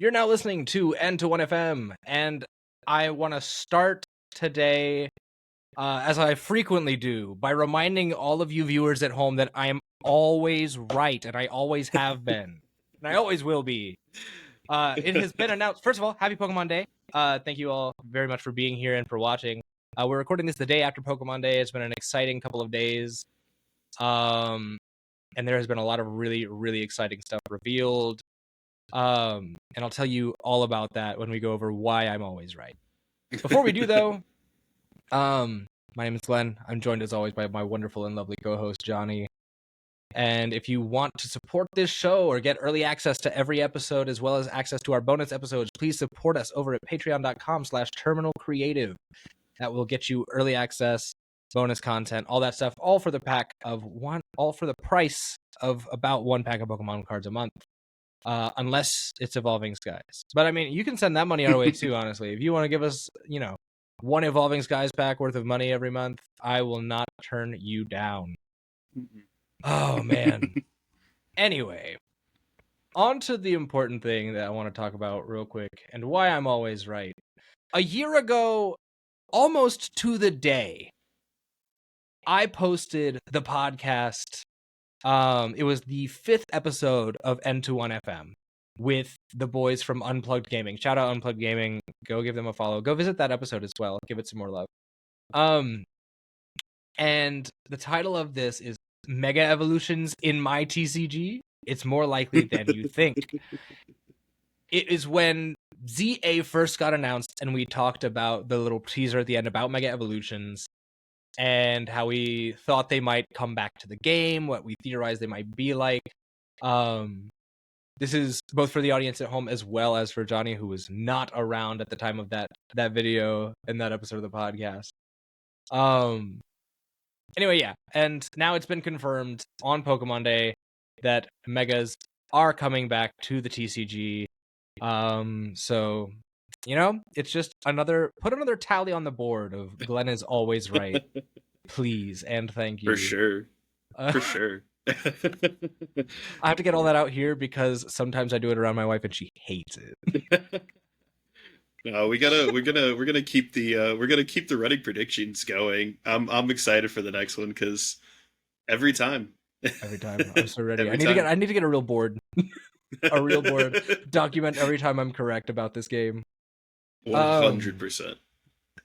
You're now listening to N21FM, and I want to start today, as I frequently do, by reminding all of you viewers at home that I am always right, and I always have been, and I always will be. It has been announced. First of all, happy Pokemon Day. Thank you all very much for being here and for watching. We're recording this the day after Pokemon Day. It's been an exciting couple of days. And there has been a lot of really, really exciting stuff revealed. And I'll tell you all about that when we go over why I'm always right. Before we do, though, my name is Glenn. I'm joined as always by my wonderful and lovely co-host Johnny. And if you want to support this show or get early access to every episode as well as access to our bonus episodes, please support us over at patreon.com/terminalcreative. That will get you early access, bonus content, all that stuff, all for the price of about one pack of Pokemon cards a month. Unless it's Evolving Skies. But I mean, you can send that money our way too, honestly. If you want to give us, one Evolving Skies pack worth of money every month, I will not turn you down. Oh, man. Anyway, on to the important thing that I want to talk about real quick and why I'm always right. A year ago, almost to the day, I posted the podcast. It was the 5th episode of N21FM with the boys from Unplugged Gaming. Shout out Unplugged Gaming. Go give them a follow. Go visit that episode as well. Give it some more love. And the title of this is Mega Evolutions in My TCG. It's more likely than you think. It is when ZA first got announced and we talked about the little teaser at the end about Mega Evolutions and how we thought they might come back to the game, what we theorized they might be like. This is both for the audience at home as well as for Johnny, who was not around at the time of that video and that episode of the podcast. Anyway, yeah. And now it's been confirmed on Pokemon Day that Megas are coming back to the TCG. So, it's just put another tally on the board of Glenn is always right. Please and thank you. For sure. For sure. I have to get all that out here because sometimes I do it around my wife and she hates it. No, we're gonna keep the running predictions going. I'm excited for the next one because every time I'm so ready. I need to get a real board. A real board. Document every time I'm correct about this game. 100%.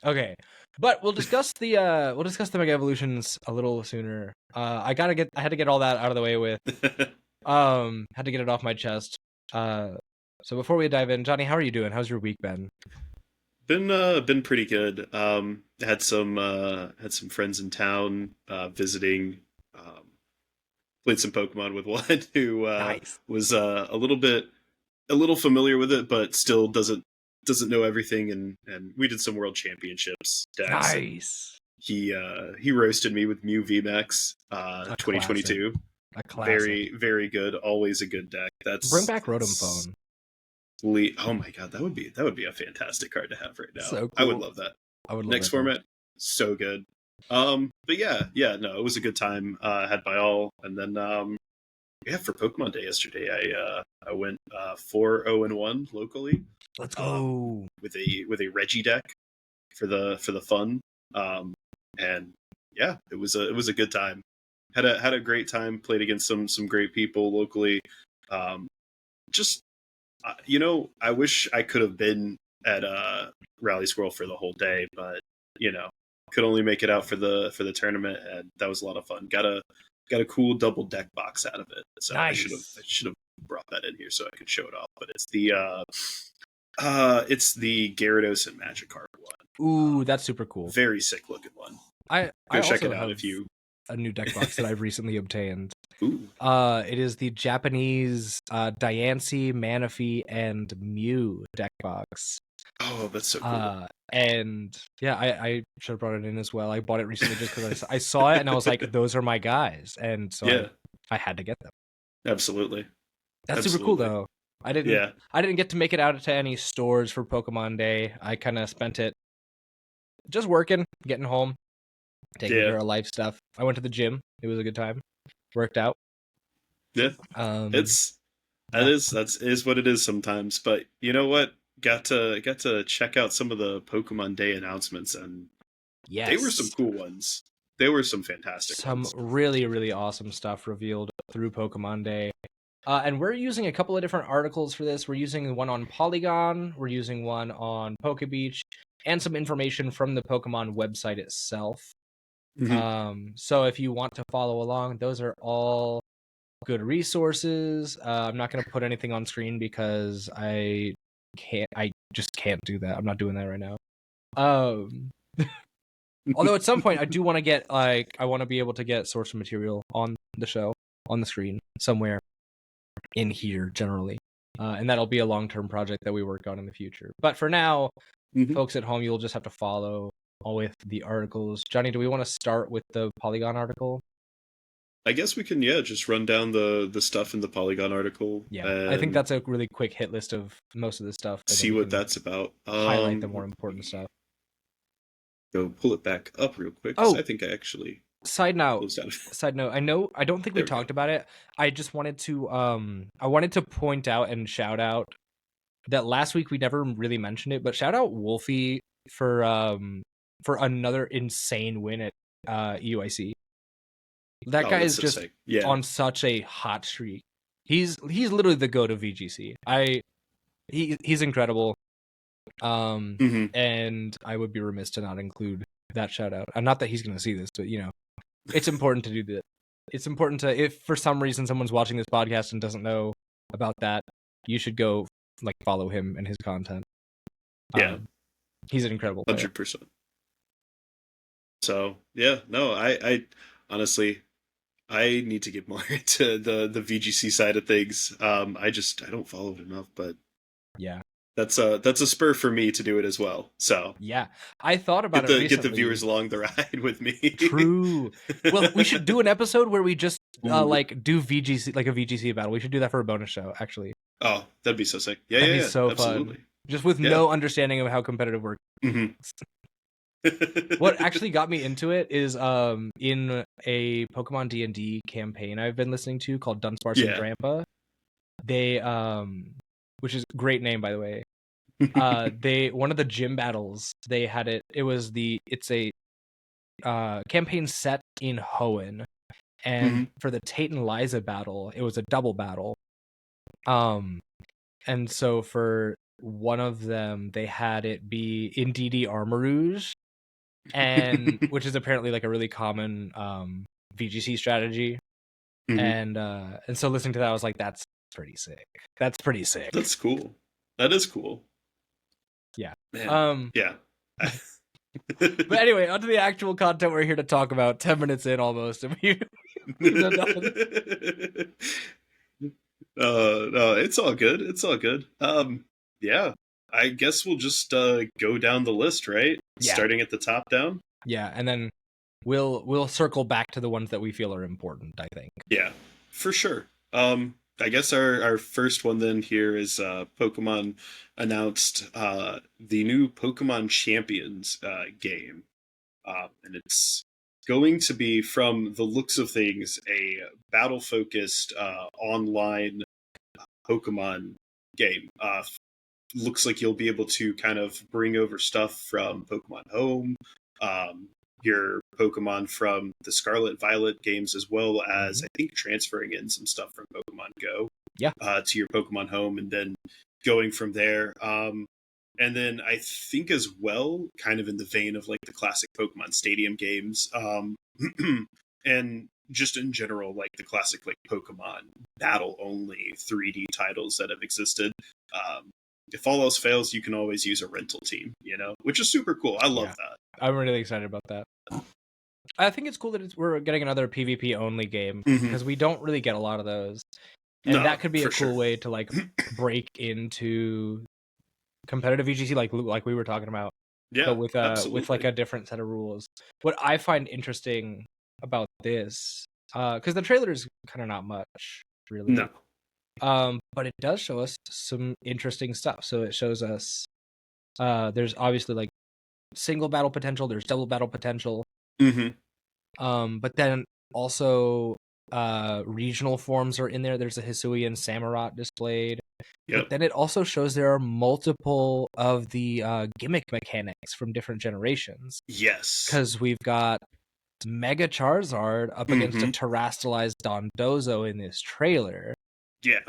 Okay. But we'll discuss the Mega Evolutions a little sooner. I had to get all that out of the way with. Had to get it off my chest. So before we dive in, Johnny, how are you doing? How's your week been? Been pretty good. Had some friends in town visiting. Played some Pokemon with one who nice. Was a little familiar with it, but still doesn't know everything. And we did some World Championships decks. Nice. He roasted me with Mew VMAX 2022. A classic. Very, very good. Always a good deck. Bring back Rotom Phone. Oh my god, that would be a fantastic card to have right now. So cool. I would love that. I would love next format. So good. But yeah, no, it was a good time. Had by all, and then for Pokemon Day yesterday, I went 4-0-1 locally. Let's go with a Reggie deck for the fun. And yeah, it was a good time. Had a great time. Played against some great people locally. I wish I could have been at Rally Squirrel for the whole day, but could only make it out for the tournament, and that was a lot of fun. Got a cool double deck box out of it. So nice. I should have brought that in here so I could show it off. But it's the Gyarados and Magikarp one. Ooh, that's super cool. Very sick looking one. I check it out if you a new deck box that I've recently obtained. Ooh. It is the Japanese Diancie, Manaphy, and Mew deck box. Oh, that's so cool. And yeah, I should have brought it in as well. I bought it recently just because I saw it and I was like, those are my guys. And so yeah. I had to get them. Absolutely. That's super cool though. I didn't get to make it out to any stores for Pokemon Day. I kind of spent it just working, getting home, taking care of life stuff. I went to the gym. It was a good time. Worked out. Yeah. That is what it is sometimes. But you know what? Got to check out some of the Pokemon Day announcements, and they were some Yes. cool ones. They were some fantastic Some ones. really, really awesome stuff revealed through Pokemon Day. And we're using a couple of different articles for this. We're using one on Polygon, we're using one on PokeBeach, and some information from the Pokemon website itself. So if you want to follow along, those are all good resources. I'm not going to put anything on screen because I just can't do that. I'm not doing that right now. Although at some point I do want to get I want to be able to get source material on the show, on the screen somewhere in here generally. And that'll be a long-term project that we work on in the future. But for now, folks at home, you'll just have to follow with the articles. Johnny, do we want to start with the Polygon article? I guess we can, just run down the stuff in the Polygon article. Yeah, I think that's a really quick hit list of most of the stuff. See what that's about. Highlight the more important stuff. Go pull it back up real quick. Oh, I think I actually. Side note. I don't think we talked about it. I just wanted to point out and shout out that last week we never really mentioned it, but shout out Wolfie for another insane win at UIC. That guy is just on such a hot streak. He's literally the GOAT of VGC. He's incredible. And I would be remiss to not include that shout out. Not that he's going to see this, but it's important to do that. It's important to, if for some reason someone's watching this podcast and doesn't know about that, you should go follow him and his content. Yeah, he's an incredible player. 100%. So I honestly, I need to get more into the VGC side of things. I don't follow it enough, but yeah, that's a spur for me to do it as well. So yeah, I thought about it recently. Get the viewers along the ride with me. True. Well, we should do an episode where we just do VGC, a VGC battle. We should do that for a bonus show, actually. Oh, that'd be so sick. That'd be so absolutely fun. Just with no understanding of how competitive works. What actually got me into it is in a Pokemon D&D campaign I've been listening to called Dunsparce and Grandpa. They which is a great name, by the way. One of the gym battles they had it's a campaign set in Hoenn, and for the Tate and Liza battle it was a double battle. And so for one of them they had it be in DD Armarouge, and which is apparently a really common VGC strategy. And so listening to that I was like, that's pretty sick. That's cool. That is cool. Yeah. Man. Yeah. But anyway, onto the actual content we're here to talk about. 10 minutes in almost. No, it's all good. It's all good. Yeah. I guess we'll just go down the list, right? Yeah. Starting at the top down. Yeah, and then we'll circle back to the ones that we feel are important, I think. Yeah, for sure. I guess our first one then here is Pokemon announced the new Pokemon Champions game. And it's going to be, from the looks of things, a battle-focused online Pokemon game. Looks like you'll be able to kind of bring over stuff from Pokemon Home, your Pokemon from the Scarlet Violet games, as well as I think transferring in some stuff from Pokemon Go to your Pokemon Home, and then going from there. And then I think as well, kind of in the vein of the classic Pokemon Stadium games, and just in general, the classic Pokemon battle only 3D titles that have existed. If all else fails, you can always use a rental team, which is super cool. I love that. I'm really excited about that. I think it's cool that we're getting another PvP only game, because we don't really get a lot of those. And that could be a cool way to break into competitive VGC like we were talking about. Yeah, but with a different set of rules. What I find interesting about this, because the trailer is kind of not much, really. No. But it does show us some interesting stuff. So it shows us there's obviously single battle potential, there's double battle potential. But then also regional forms are in there. There's a Hisuian Samurott displayed. Yep. But then it also shows there are multiple of the gimmick mechanics from different generations. Yes. Because we've got Mega Charizard up against a terastallized Dondozo in this trailer. Yeah.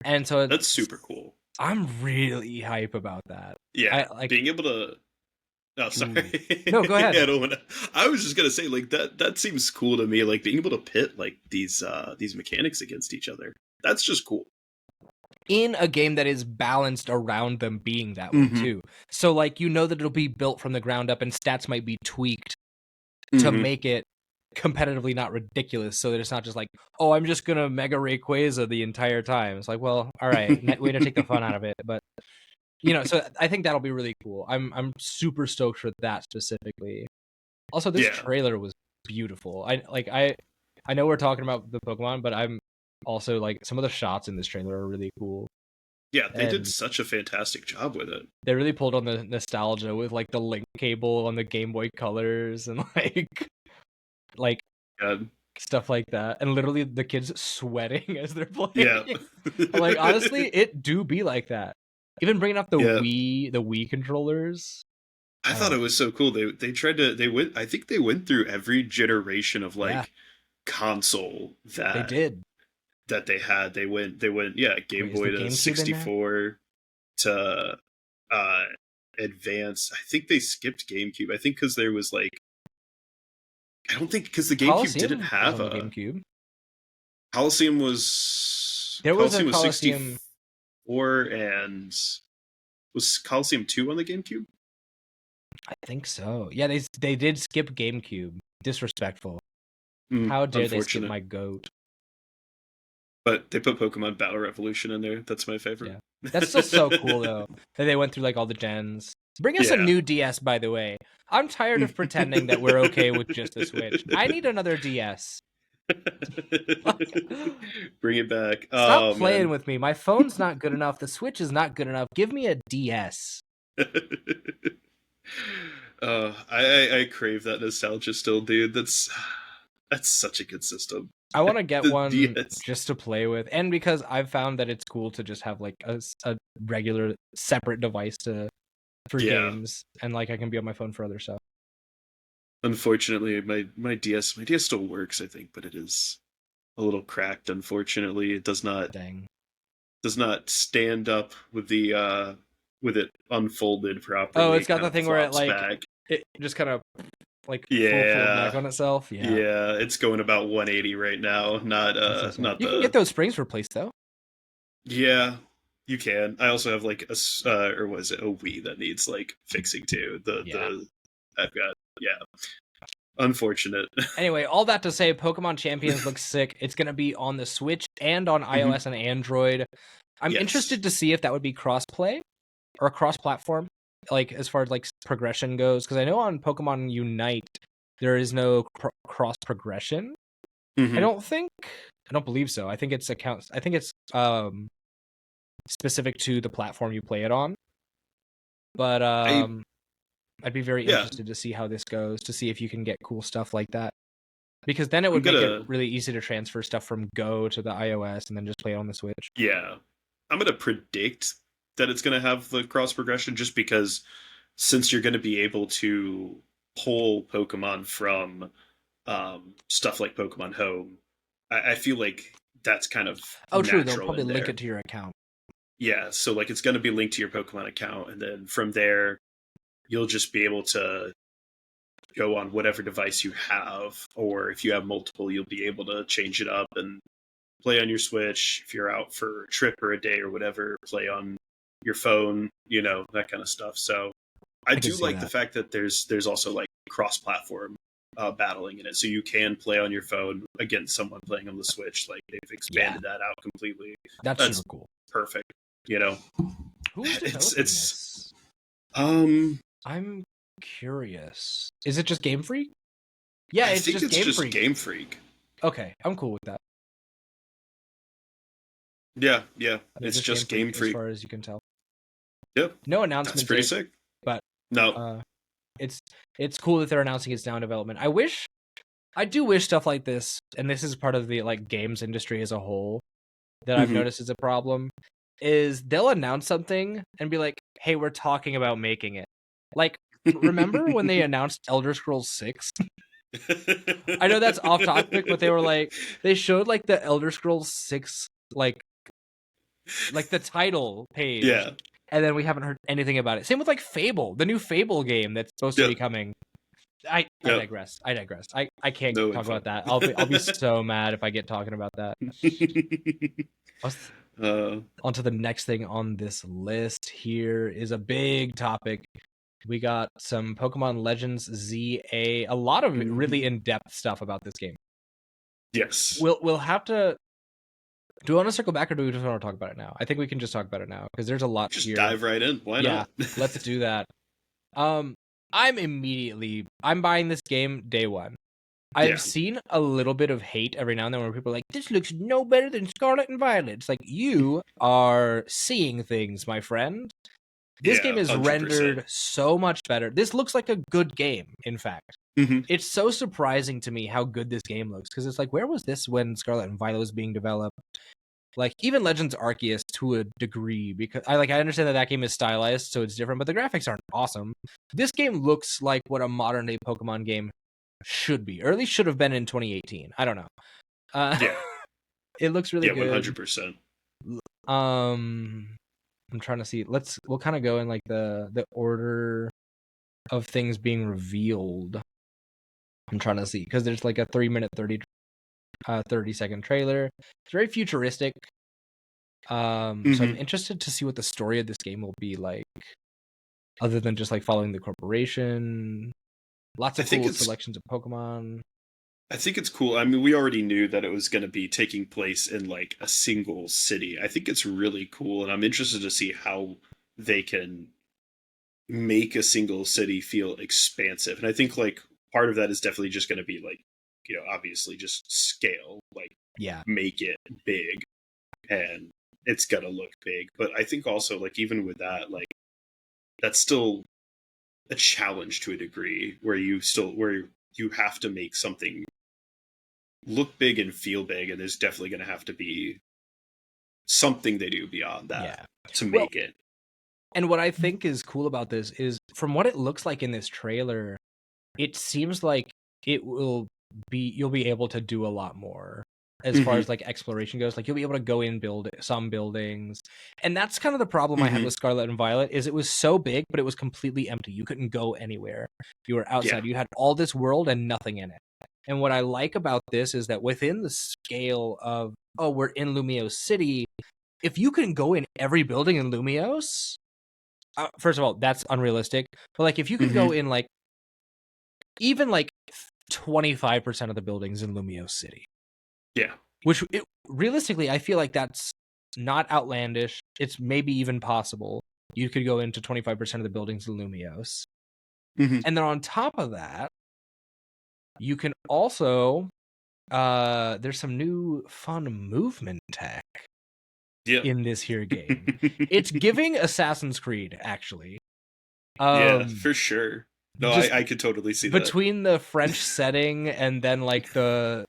And so that's super cool. I'm really hype about that. Yeah. Being able to... Oh, sorry. No, go ahead. I was just gonna say, like, that seems cool to me. Like, being able to pit like these mechanics against each other. That's just cool. In a game that is balanced around them being that way too. So like, you know that it'll be built from the ground up and stats might be tweaked to make it competitively not ridiculous, so that it's not just like, oh, I'm just gonna Mega Rayquaza the entire time. It's like, well, all right, way to take the fun out of it. But you know, so I think that'll be really cool. I'm super stoked for that specifically. Also, this trailer was beautiful. I know we're talking about the Pokemon, but I'm also like, some of the shots in this trailer are really cool. Yeah, they did such a fantastic job with it. They really pulled on the nostalgia with like the link cable on the Game Boy Colors and like stuff like that, and literally the kids sweating as they're playing. Yeah. Like, honestly, it do be like that. Even bringing up the Wii controllers. I thought it was so cool. They I think they went through every generation of console that they did. That they had. They went Game Boy to 64 to Advance. I think they skipped GameCube. I think because there was like, I don't think, because the GameCube didn't have a GameCube. Coliseum was... There was a Coliseum 64, and was Coliseum 2 on the GameCube? I think so. Yeah, they did skip GameCube. Disrespectful. How dare they skip my GOAT? But they put Pokemon Battle Revolution in there. That's my favorite. Yeah. That's still so cool, though, that they went through like all the gens. Bring us a new DS, by the way. I'm tired of pretending that we're okay with just the Switch. I need another DS. Bring it back. Stop playing with me. My phone's not good enough. The Switch is not good enough. Give me a DS. I crave that nostalgia still, dude. That's such a good system. I want to get one just to play with, and because I've found that it's cool to just have like a regular separate device for games, and like I can be on my phone for other stuff. Unfortunately, my DS still works, I think, but it is a little cracked. Unfortunately, it does not stand up with the with it unfolded properly. Oh, it's got the thing where it just kind of like full back on itself. Yeah, it's going about 180 right now. You can get those springs replaced though. Yeah, you can. I also have like a Wii that needs like fixing too. I've got unfortunate. Anyway, all that to say, Pokemon Champions looks sick. It's gonna be on the Switch and on iOS and Android. I'm interested to see if that would be cross-play or cross-platform, like as far as like progression goes, because I know on Pokemon Unite there is no cross progression. I don't believe so. I think it's specific to the platform you play it on. But I'd be very interested to see how this goes, to see if you can get cool stuff like that, because then it would make it really easy to transfer stuff from Go to the iOS and then just play it on the Switch. Yeah, I'm gonna predict that it's going to have the cross progression, just because since you're going to be able to pull Pokemon from stuff like Pokemon Home, I feel like that's kind of true. They'll probably link it to your account. Yeah, so like it's going to be linked to your Pokemon account, and then from there you'll just be able to go on whatever device you have, or if you have multiple, you'll be able to change it up and play on your Switch. If you're out for a trip or a day or whatever, play on your phone, that kind of stuff. So I do like the fact that there's also like cross-platform battling in it, so you can play on your phone against someone playing on the Switch. Like, they've expanded that out completely. That's super cool. Perfect. Who's developing this? I'm curious. Is it just Game Freak? Yeah, I think it's just Game Freak. Okay, I'm cool with that. Yeah, it's just Game Freak as far as you can tell. Yep. No announcement. That's pretty sick. But no, it's cool that they're announcing it's now in development. I wish I do wish stuff like this, and this is part of the like games industry as a whole that I've Mhm. noticed is a problem, is they'll announce something and be like, "Hey, we're talking about making it." Like, remember when they announced Elder Scrolls 6? I know that's off topic, but they were like, they showed like the Elder Scrolls 6 like the title page, Yeah. and then we haven't heard anything about it. Same with like Fable, the new Fable game that's supposed to Yep. be coming. I Yep. digress. I can't No talk info. about that. I'll be so mad if I get talking about that. On to the next thing on this list. Here is a big topic. We got some Pokemon Legends ZA, a lot of really in-depth stuff about this game. Yes. We'll have to. Do we want to circle back, or do we just want to talk about it now? I think we can just talk about it now because there's a lot Just here. dive right in. Why Yeah, not? let's do that. I'm buying this game day one. I've seen a little bit of hate every now and then where people are like, this looks no better than Scarlet and Violet. It's like, you are seeing things, my friend. This game is 100%. rendered so much better. This looks like a good game, in fact. It's so surprising to me how good this game looks, because it's like, where was this when Scarlet and Violet was being developed? Like, even Legends Arceus to a degree, because I understand that game is stylized, so it's different, but the graphics aren't awesome. This game looks like what a modern day Pokemon game should be, or at least should have been in 2018. I don't know. Yeah. It looks really good. 100%. I'm trying to see. We'll kind of go in like the order of things being revealed. I'm trying to see, because there's like a 3-minute 30-second trailer. It's very futuristic. So I'm interested to see what the story of this game will be like, other than just like following the corporation. Lots of cool selections of Pokemon. I think it's cool. I mean, we already knew that it was going to be taking place in like a single city. I think it's really cool, and I'm interested to see how they can make a single city feel expansive. And I think like part of that is definitely just going to be like, obviously just scale, like make it big, and it's going to look big. But I think also like even with that, like that's still a challenge to a degree where you have to make something look big and feel big, and there's definitely going to have to be something they do beyond that to make it. And what I think is cool about this is, from what it looks like in this trailer, it seems like you'll be able to do a lot more as far as like exploration goes. Like, you'll be able to go in, build some buildings, and that's kind of the problem I had with Scarlet and Violet, is it was so big, but it was completely empty. You couldn't go anywhere. You were outside. You had all this world and nothing in it. And what I like about this is that within the scale of, we're in Lumiose City, if you can go in every building in Lumiose, first of all, that's unrealistic. But like, if you could go in like even like 25% of the buildings in Lumiose City, which realistically, I feel like that's not outlandish. It's maybe even possible. You could go into 25% of the buildings in Lumiose, and then on top of that, you can also there's some new fun movement tech in this here game. It's giving Assassin's Creed, actually. Yeah, for sure. No, I could totally see that. Between the French setting and then like the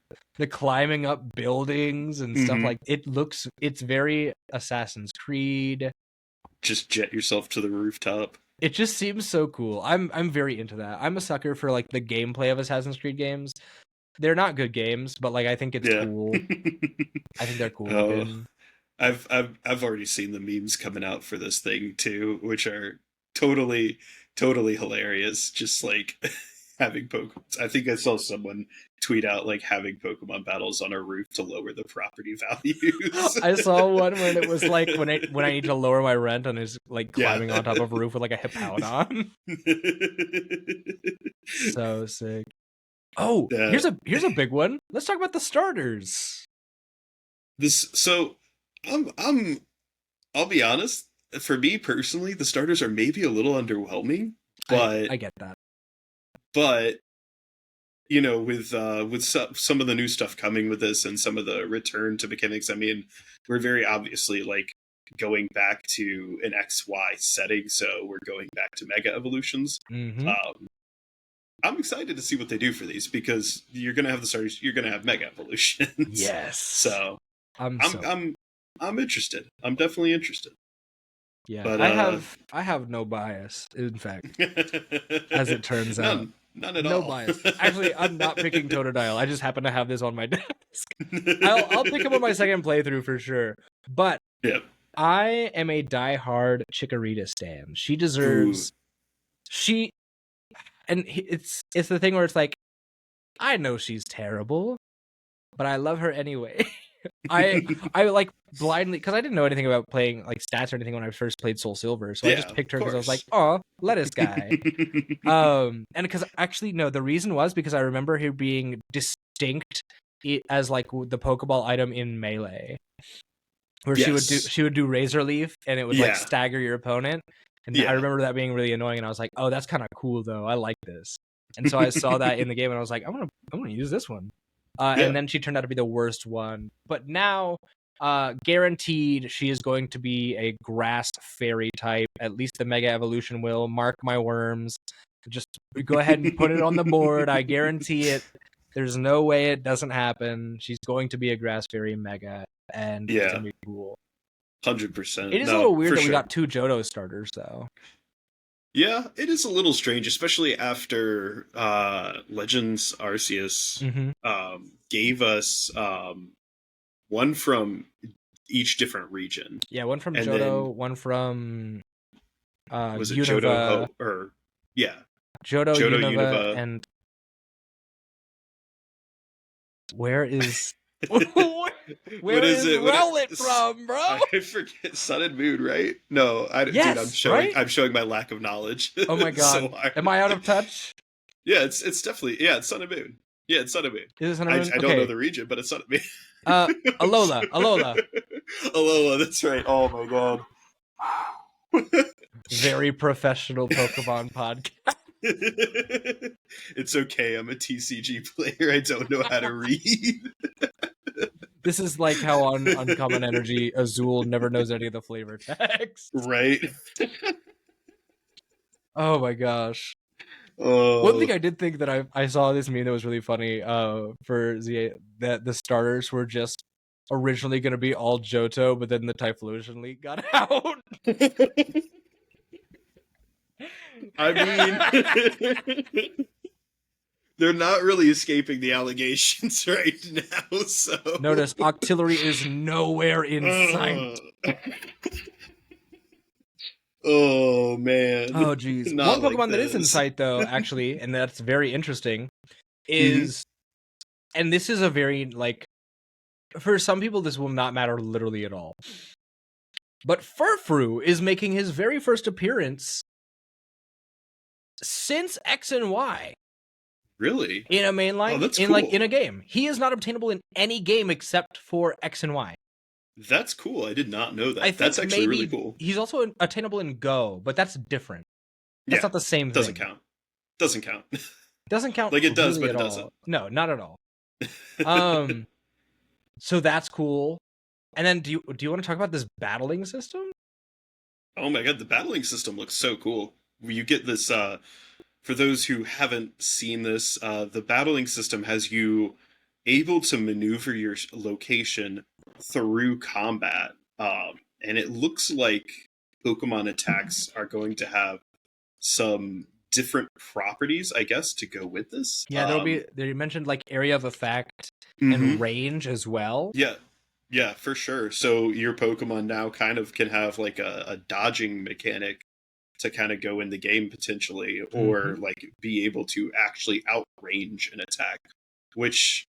climbing up buildings and stuff, like it's very Assassin's Creed. Just jet yourself to the rooftop. It just seems so cool. I'm very into that. I'm a sucker for like the gameplay of Assassin's Creed games. They're not good games, but like I think it's cool. I think they're cool looking. I've already seen the memes coming out for this thing too, which are totally hilarious. Just like having Pokemon. I think I saw someone tweet out like having Pokemon battles on a roof to lower the property values. I saw one when it was like when I need to lower my rent, and is like climbing on top of a roof with like a Hippowdon. So sick. Oh, here's a big one. Let's talk about the starters. I'll be honest. For me personally, the starters are maybe a little underwhelming, but I get that. But with some of the new stuff coming with this and some of the return to mechanics, I mean, we're very obviously like going back to an XY setting, so we're going back to Mega Evolutions. I'm excited to see what they do for these, because you're gonna have the starters, you're gonna have Mega Evolutions. Yes. So I'm interested. I'm definitely interested. Yeah, But I have no bias, in fact, as it turns out. None at No all. bias. Actually, I'm not picking Totodile. I just happen to have this on my desk. I'll pick him on my second playthrough for sure. But Yep. I am a diehard Chikorita stan. She deserves. It's the thing where it's like, I know she's terrible, but I love her anyway. I like blindly, because I didn't know anything about playing like stats or anything when I first played Soul Silver, so I just picked her because I was like, oh, lettuce guy. And because actually no, the reason was because I remember her being distinct as like the Pokeball item in Melee, where she would do Razor Leaf and it would like stagger your opponent, and I remember that being really annoying, and I was like, oh, that's kind of cool though, I like this. And so I saw that in the game and I was like, I'm gonna use this one. And then she turned out to be the worst one. But now, guaranteed, she is going to be a grass fairy type. At least the Mega Evolution will. Mark my worms. Just go ahead and put it on the board. I guarantee it. There's no way it doesn't happen. She's going to be a grass fairy Mega, and it's going to be cool. 100%. It is a little weird that we got 2 Johto starters, though. Yeah, it is a little strange, especially after Legends Arceus gave us one from each different region. Yeah, one from Johto, one from was it Unova, Johto or yeah, Johto Unova, and where is where is Rowlet from, bro? I forget. Sun and Moon, right? No, yes, dude, I'm showing my lack of knowledge. Oh my god, so am I out of touch? Yeah, it's definitely it's Sun and Moon. Yeah, it's Sun and Moon. Is it Sun and Moon? I don't know the region, but it's Sun and Moon. Alola. Alola, that's right. Oh my god. Very professional Pokemon podcast. It's okay, I'm a TCG player. I don't know how to read. This is like how on Uncommon Energy, Azul never knows any of the flavor text. Right. Oh my gosh. One thing I did think that I saw this meme that was really funny for ZA, that the starters were just originally going to be all Johto, but then the Typhlosion leak got out. I mean, they're not really escaping the allegations right now, so... Notice, Octillery is nowhere in sight. Oh, man. Oh, geez. One Pokemon that is in sight, though, actually, and that's very interesting, is... And this is a very, like... For some people, this will not matter literally at all. But Furfrou is making his very first appearance since X and Y. Really? In a mainline, that's in cool. Like in a game. He is not obtainable in any game except for X and Y. That's cool. I did not know that. I think that's actually really cool. He's also attainable in Go, but that's different. That's not the same thing. Doesn't count. Doesn't count. Doesn't count. Like it does, really but it doesn't. No, not at all. So that's cool. And then do you want to talk about this battling system? Oh my god, the battling system looks so cool. You get this for those who haven't seen this, the battling system has you able to maneuver your location through combat. And it looks like Pokemon attacks are going to have some different properties, I guess, to go with this. Yeah, there'll be, they mentioned like area of effect and range as well. Yeah, for sure. So your Pokemon now kind of can have like a dodging mechanic to kind of go in the game potentially, or like be able to actually outrange an attack, which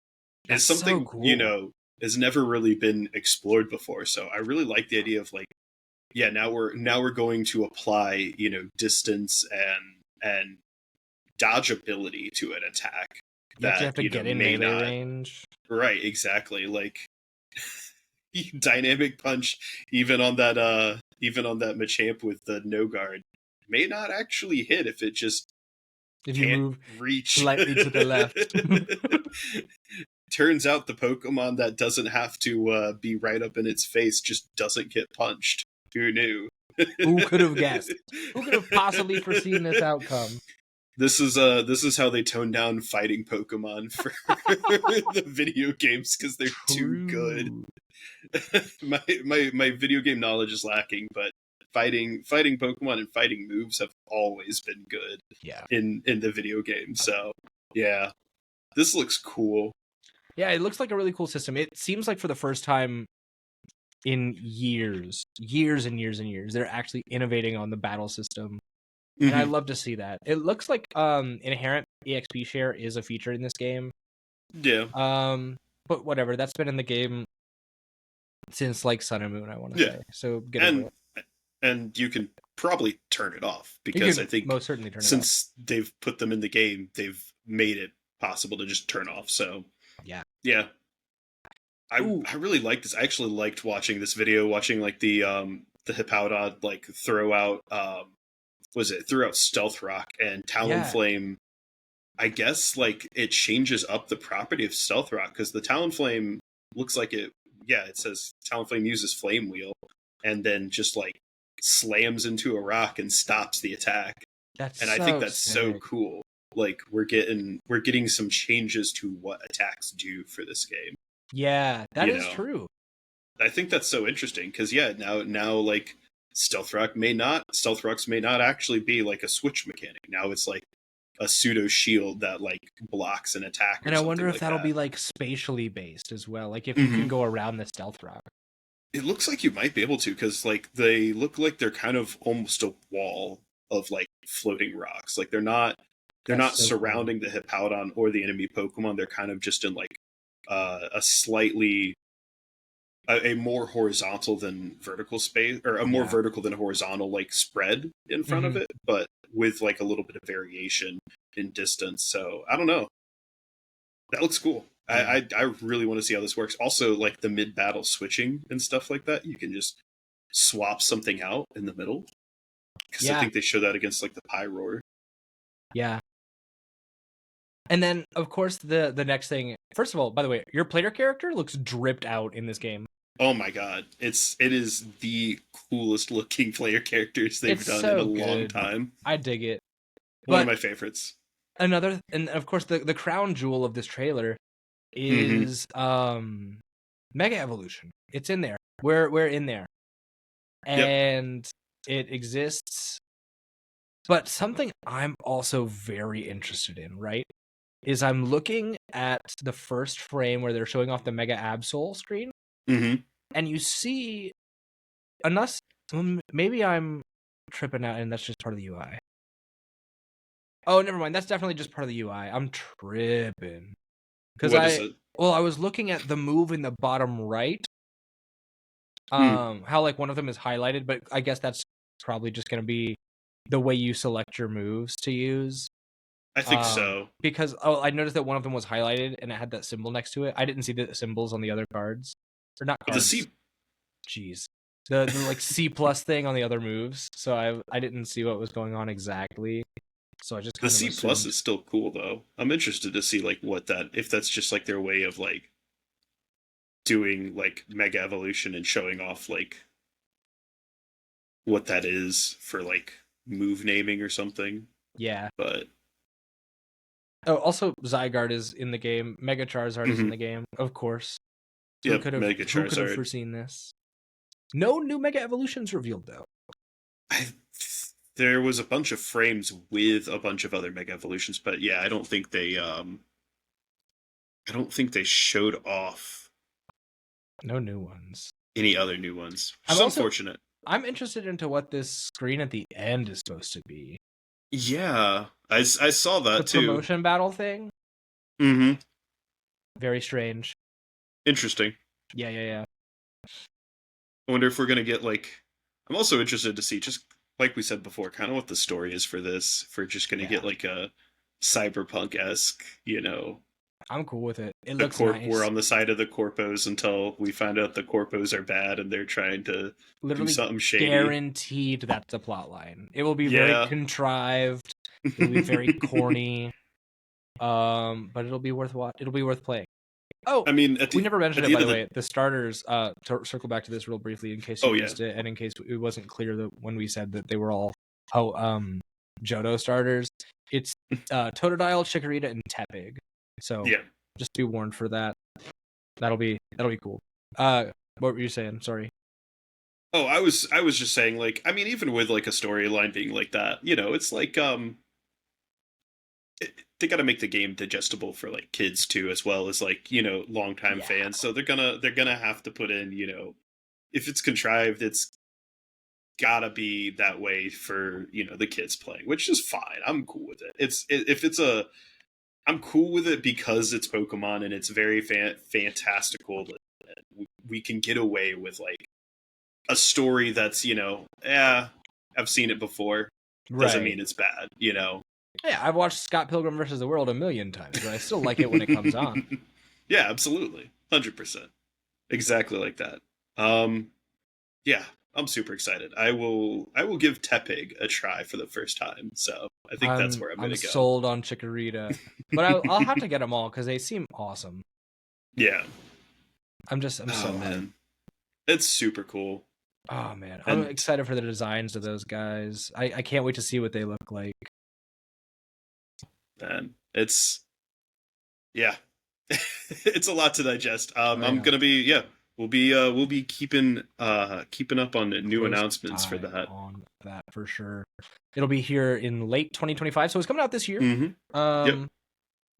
is something, so cool. you know, has never really been explored before. So I really like the idea of like, yeah, now we're going to apply, you know, distance and dodge ability to an attack. That you have to get in melee range. Right, exactly. Like dynamic punch, even on that Machamp with the no guard, may not actually hit if it just if you move reach slightly to the left. Turns out the Pokemon that doesn't have to be right up in its face just doesn't get punched. Who knew? Who could have guessed? Who could have possibly foreseen this outcome? This is how they tone down fighting Pokemon for the video games because they're too good. my video game knowledge is lacking, but fighting Pokemon and fighting moves have always been good. Yeah. In the video game. So yeah, this looks cool. Yeah, it looks like a really cool system. It seems like for the first time in years and years, they're actually innovating on the battle system. And I love to see that. It looks like inherent EXP share is a feature in this game. Yeah. But whatever, that's been in the game since like Sun and Moon, I want to say. So get over it. And you can probably turn it off because I think most certainly turn it off. Since they've put them in the game, they've made it possible to just turn off. So yeah. I really like this. I actually liked watching this video, watching like the Hippowdon like throw out Stealth Rock and Talonflame. I guess like it changes up the property of Stealth Rock because the Talonflame looks like it says Talonflame uses Flame Wheel and then just like slams into a rock and stops the attack. I think that's so cool. Like we're getting some changes to what attacks do for this game. Yeah, that is true. I think that's so interesting because now like Stealth Rocks may not actually be like a switch mechanic. Now it's like a pseudo shield that like blocks an attack. And I wonder if that'll be like spatially based as well. Like if you can go around the Stealth Rock. It looks like you might be able to because like they look like they're kind of almost a wall of like floating rocks. Like they're not surrounding the Hippowdon or the enemy Pokemon. They're kind of just in like a slightly a more horizontal than vertical space, or a more vertical than horizontal like spread in front of it, but with like a little bit of variation in distance. So I don't know. That looks cool. I really want to see how this works. Also, like the mid-battle switching and stuff like that, you can just swap something out in the middle. Because I think they show that against like the Pyroar. Yeah. And then, of course, the next thing. First of all, by the way, your player character looks dripped out in this game. Oh my god, it is the coolest looking player characters they've done in a long time. I dig it. One of my favorites. And of course, the crown jewel of this trailer is Mega Evolution. It's in there. We're in there, and it exists. But something I'm also very interested in, right, is I'm looking at the first frame where they're showing off the Mega Absol screen, and you see, unless maybe I'm tripping out and that's just part of the UI. Oh, never mind. That's definitely just part of the UI. I'm tripping. Because I was looking at the move in the bottom right. How like one of them is highlighted, but I guess that's probably just going to be the way you select your moves to use. I think so. Because I noticed that one of them was highlighted and it had that symbol next to it. I didn't see the symbols on the other cards. Or not cards. The C. Jeez. The like C+ thing on the other moves. So I didn't see what was going on exactly. So I just the C+ is still cool though. I'm interested to see like if that's just like their way of like doing like Mega Evolution and showing off like what that is for like move naming or something. Yeah. But also Zygarde is in the game. Mega Charizard is in the game, of course. Yeah, Mega Charizard. Who could have foreseen this? No new Mega Evolutions revealed though. There was a bunch of frames with a bunch of other Mega Evolutions, but yeah, I don't think they showed off no new ones. Any other new ones. Which is unfortunate. I'm interested into what this screen at the end is supposed to be. Yeah, I saw that too. The promotion battle thing. Mm-hmm. Very strange. Interesting. Yeah. I wonder if we're gonna get like. I'm also interested to see, just like we said before, kind of what the story is for this. If we're just gonna get like a cyberpunk-esque, I'm cool with it. It looks nice. We're on the side of the corpos until we find out the corpos are bad and they're trying to do something shady. Guaranteed that's the plot line. It will be very contrived. It'll be very corny. But it'll be worth playing. Oh, I mean, we never mentioned it, by the way. The starters, to circle back to this real briefly in case you missed it, and in case it wasn't clear that when we said that they were all Johto starters. It's Totodile, Chikorita, and Tepig. So Yeah. just be warned for that. That'll be cool. What were you saying? Sorry. Oh, I was just saying, like, I mean, even with like a storyline being like that, it's like they got to make the game digestible for like kids too, as well as like longtime fans. So they're gonna have to put in, if it's contrived, it's gotta be that way for the kids playing, which is fine. I'm cool with it. I'm cool with it because it's Pokemon and it's very fantastical. We can get away with like a story that's I've seen it before. Doesn't mean it's bad. Yeah, I've watched Scott Pilgrim vs. the World a million times, but I still like it when it comes on. Yeah, absolutely. 100%. Exactly like that. Yeah, I'm super excited. I will give Tepig a try for the first time. So I think that's where I'm going to go. I'm sold on Chikorita. But I'll have to get them all because they seem awesome. Yeah. I'm so mad. It's super cool. Oh, man. I'm excited for the designs of those guys. I can't wait to see what they look like. Man, it's it's a lot to digest. I'm gonna be we'll be keeping up on new announcements for that. On that for sure. It'll be here in late 2025, so it's coming out this year. Mm-hmm.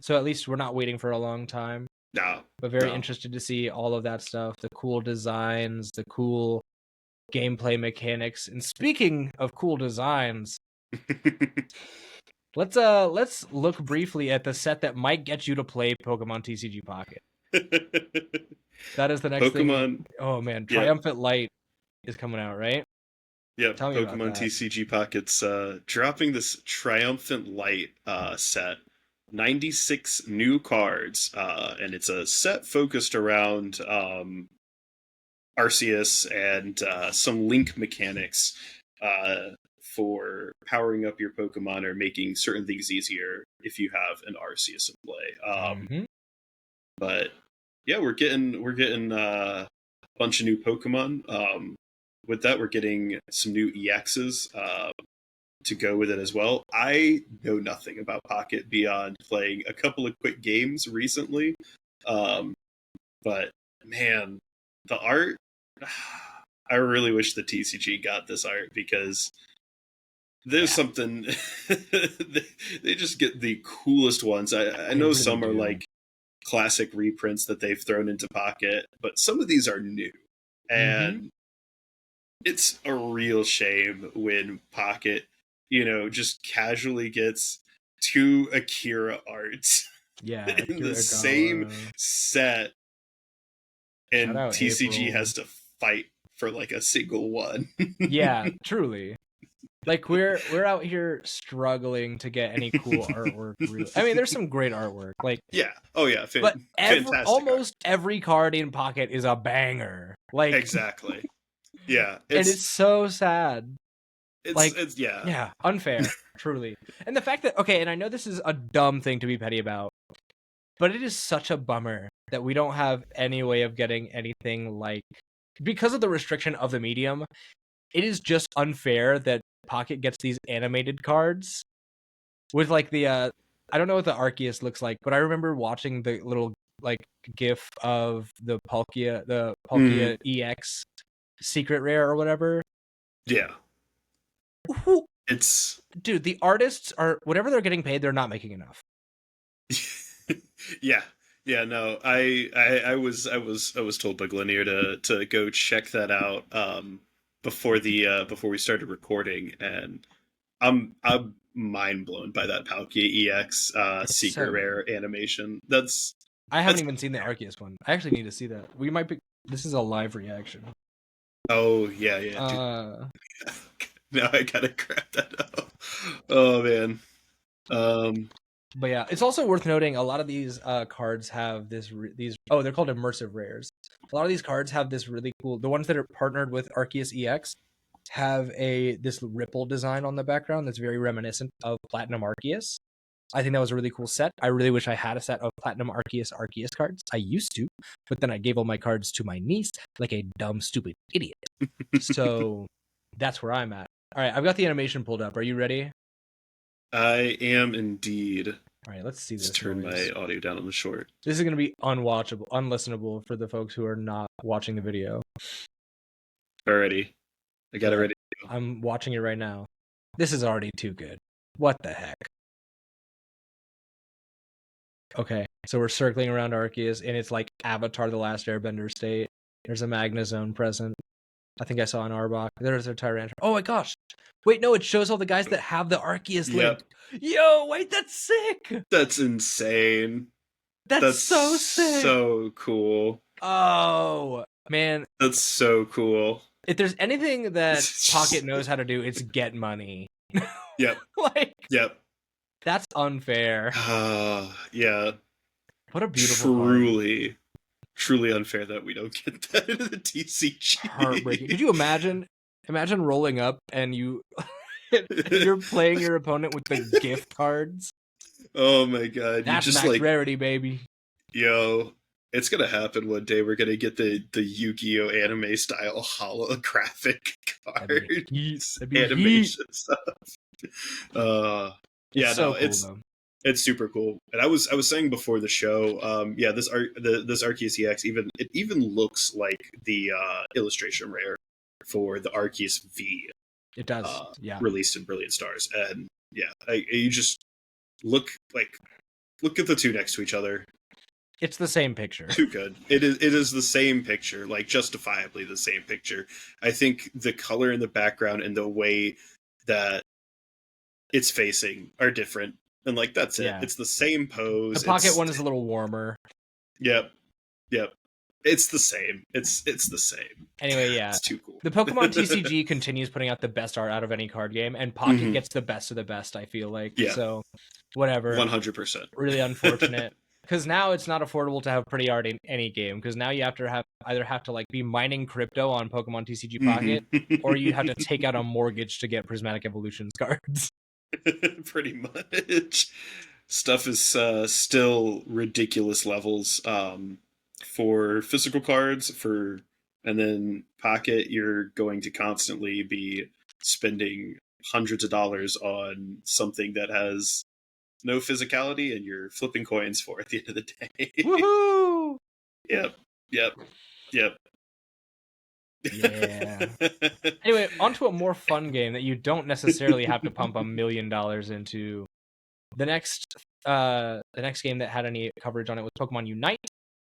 So at least we're not waiting for a long time. No, but very interested to see all of that stuff, the cool designs, the cool gameplay mechanics. And speaking of cool designs, let's look briefly at the set that might get you to play Pokemon TCG Pocket. That is the next thing. Oh man, Triumphant Light is coming out, right? Yeah, Pokemon TCG Pocket's dropping this Triumphant Light set. 96 new cards, and it's a set focused around Arceus and some link mechanics for powering up your Pokemon or making certain things easier if you have an Arceus in play. But yeah, we're getting a bunch of new Pokemon. With that, we're getting some new EXs to go with it as well. I know nothing about Pocket beyond playing a couple of quick games recently. But man, the art, I really wish the TCG got this art because there's something, they just get the coolest ones. I know some are like classic reprints that they've thrown into Pocket, but some of these are new. And it's a real shame when Pocket, just casually gets 2 Akira arts in the same set, and TCG has to fight for like a single one. Yeah, truly. Like we're out here struggling to get any cool artwork. Really. I mean, there's some great artwork. Like but almost every card in Pocket is a banger. Like exactly. Yeah, and it's so sad. It's unfair, truly. And the fact that and I know this is a dumb thing to be petty about, but it is such a bummer that we don't have any way of getting anything like, because of the restriction of the medium, it is just unfair that Pocket gets these animated cards with like the I don't know what the Arceus looks like, but I remember watching the little like GIF of the Palkia EX secret rare or whatever. Yeah. It's dude, the artists are, whatever they're getting paid, they're not making enough. Yeah, no, I was told by Glen here to go check that out before we started recording, and I'm mind blown by that Palkia EX secret rare animation. I haven't even seen the Arceus one. I actually need to see that. We might be, this is a live reaction. Oh yeah. Now I gotta grab that up. Oh man. But yeah, it's also worth noting a lot of these cards have they're called immersive rares. A lot of these cards have this really cool, the ones that are partnered with Arceus EX have this ripple design on the background that's very reminiscent of Platinum Arceus. I think that was a really cool set. I really wish I had a set of Platinum Arceus cards. I used to, but then I gave all my cards to my niece like a dumb, stupid idiot. So that's where I'm at. All right, I've got the animation pulled up. Are you ready? I am indeed. All right, let's see Let's this turn noise. my audio down on the short. This is going to be unwatchable, unlistenable for the folks who are not watching the video. Alriady. I got it ready. I'm watching it right now. This is already too good. What the heck? Okay, so we're circling around Arceus, and it's like Avatar: The Last Airbender state. There's a Magnezone present. I think I saw an Arbok. There's a Tyrantrum. Oh my gosh! Wait, no, it shows all the guys that have the Arceus link. Yo, wait, that's sick! That's insane. That's so sick! So cool. Oh, man. That's so cool. If there's anything that Pocket knows how to do, it's get money. Yep. Yep. That's unfair. Yeah. What a beautiful card. Truly unfair that we don't get that in the TCG. Heartbreaking. Could you imagine rolling up and you're playing your opponent with the gift cards? Oh my god. That's just max rarity, baby. Yo, it's gonna happen one day. We're gonna get the Yu-Gi-Oh anime style holographic cards, animation stuff. Yeah, so cool, it's super cool. And I was saying before the show, this Arceus EX even looks like the illustration rare for the Arceus V. It does, released in Brilliant Stars, and you just look at the two next to each other. It's the same picture. Too good. It is the same picture, like justifiably the same picture. I think the color in the background and the way that it's facing are different. And like that's it. It's the same pose. The Pocket one is a little warmer. Yep. It's the same. It's the same. Anyway, it's too cool. The Pokemon TCG continues putting out the best art out of any card game, and Pocket gets the best of the best, I feel like. Yeah. So whatever. 100%. Really unfortunate. Because now it's not affordable to have pretty art in any game. Because now you have to either like be mining crypto on Pokemon TCG Pocket, or you have to take out a mortgage to get Prismatic Evolutions cards. Pretty much. Stuff is still ridiculous levels for physical cards. And then Pocket, you're going to constantly be spending hundreds of dollars on something that has no physicality, and you're flipping coins for at the end of the day. Woohoo! Yep. Yeah. Anyway, onto a more fun game that you don't necessarily have to pump $1 million into. The next game that had any coverage on it was Pokemon Unite,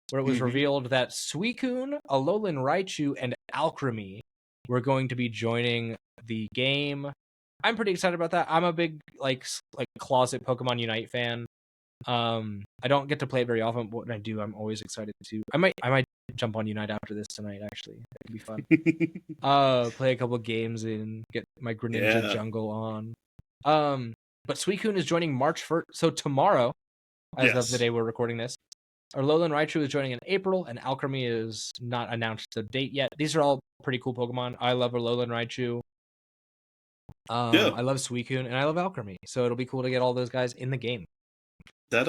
where it was revealed that Suicune, Alolan Raichu, and Alcremie were going to be joining the game. I'm pretty excited about that. I'm a big like closet Pokemon Unite fan. I don't get to play it very often, but when I do, I'm always excited to. I might jump on Unite after this tonight. Actually, it could be fun. Play a couple of games and get my Greninja jungle on. But Suicune is joining March 1st, so tomorrow, as of the day we're recording this. Alolan Raichu is joining in April, and Alcremie is not announced the date yet. These are all pretty cool Pokemon. I love Alolan Raichu. I love Suicune, and I love Alcremie, so it'll be cool to get all those guys in the game. That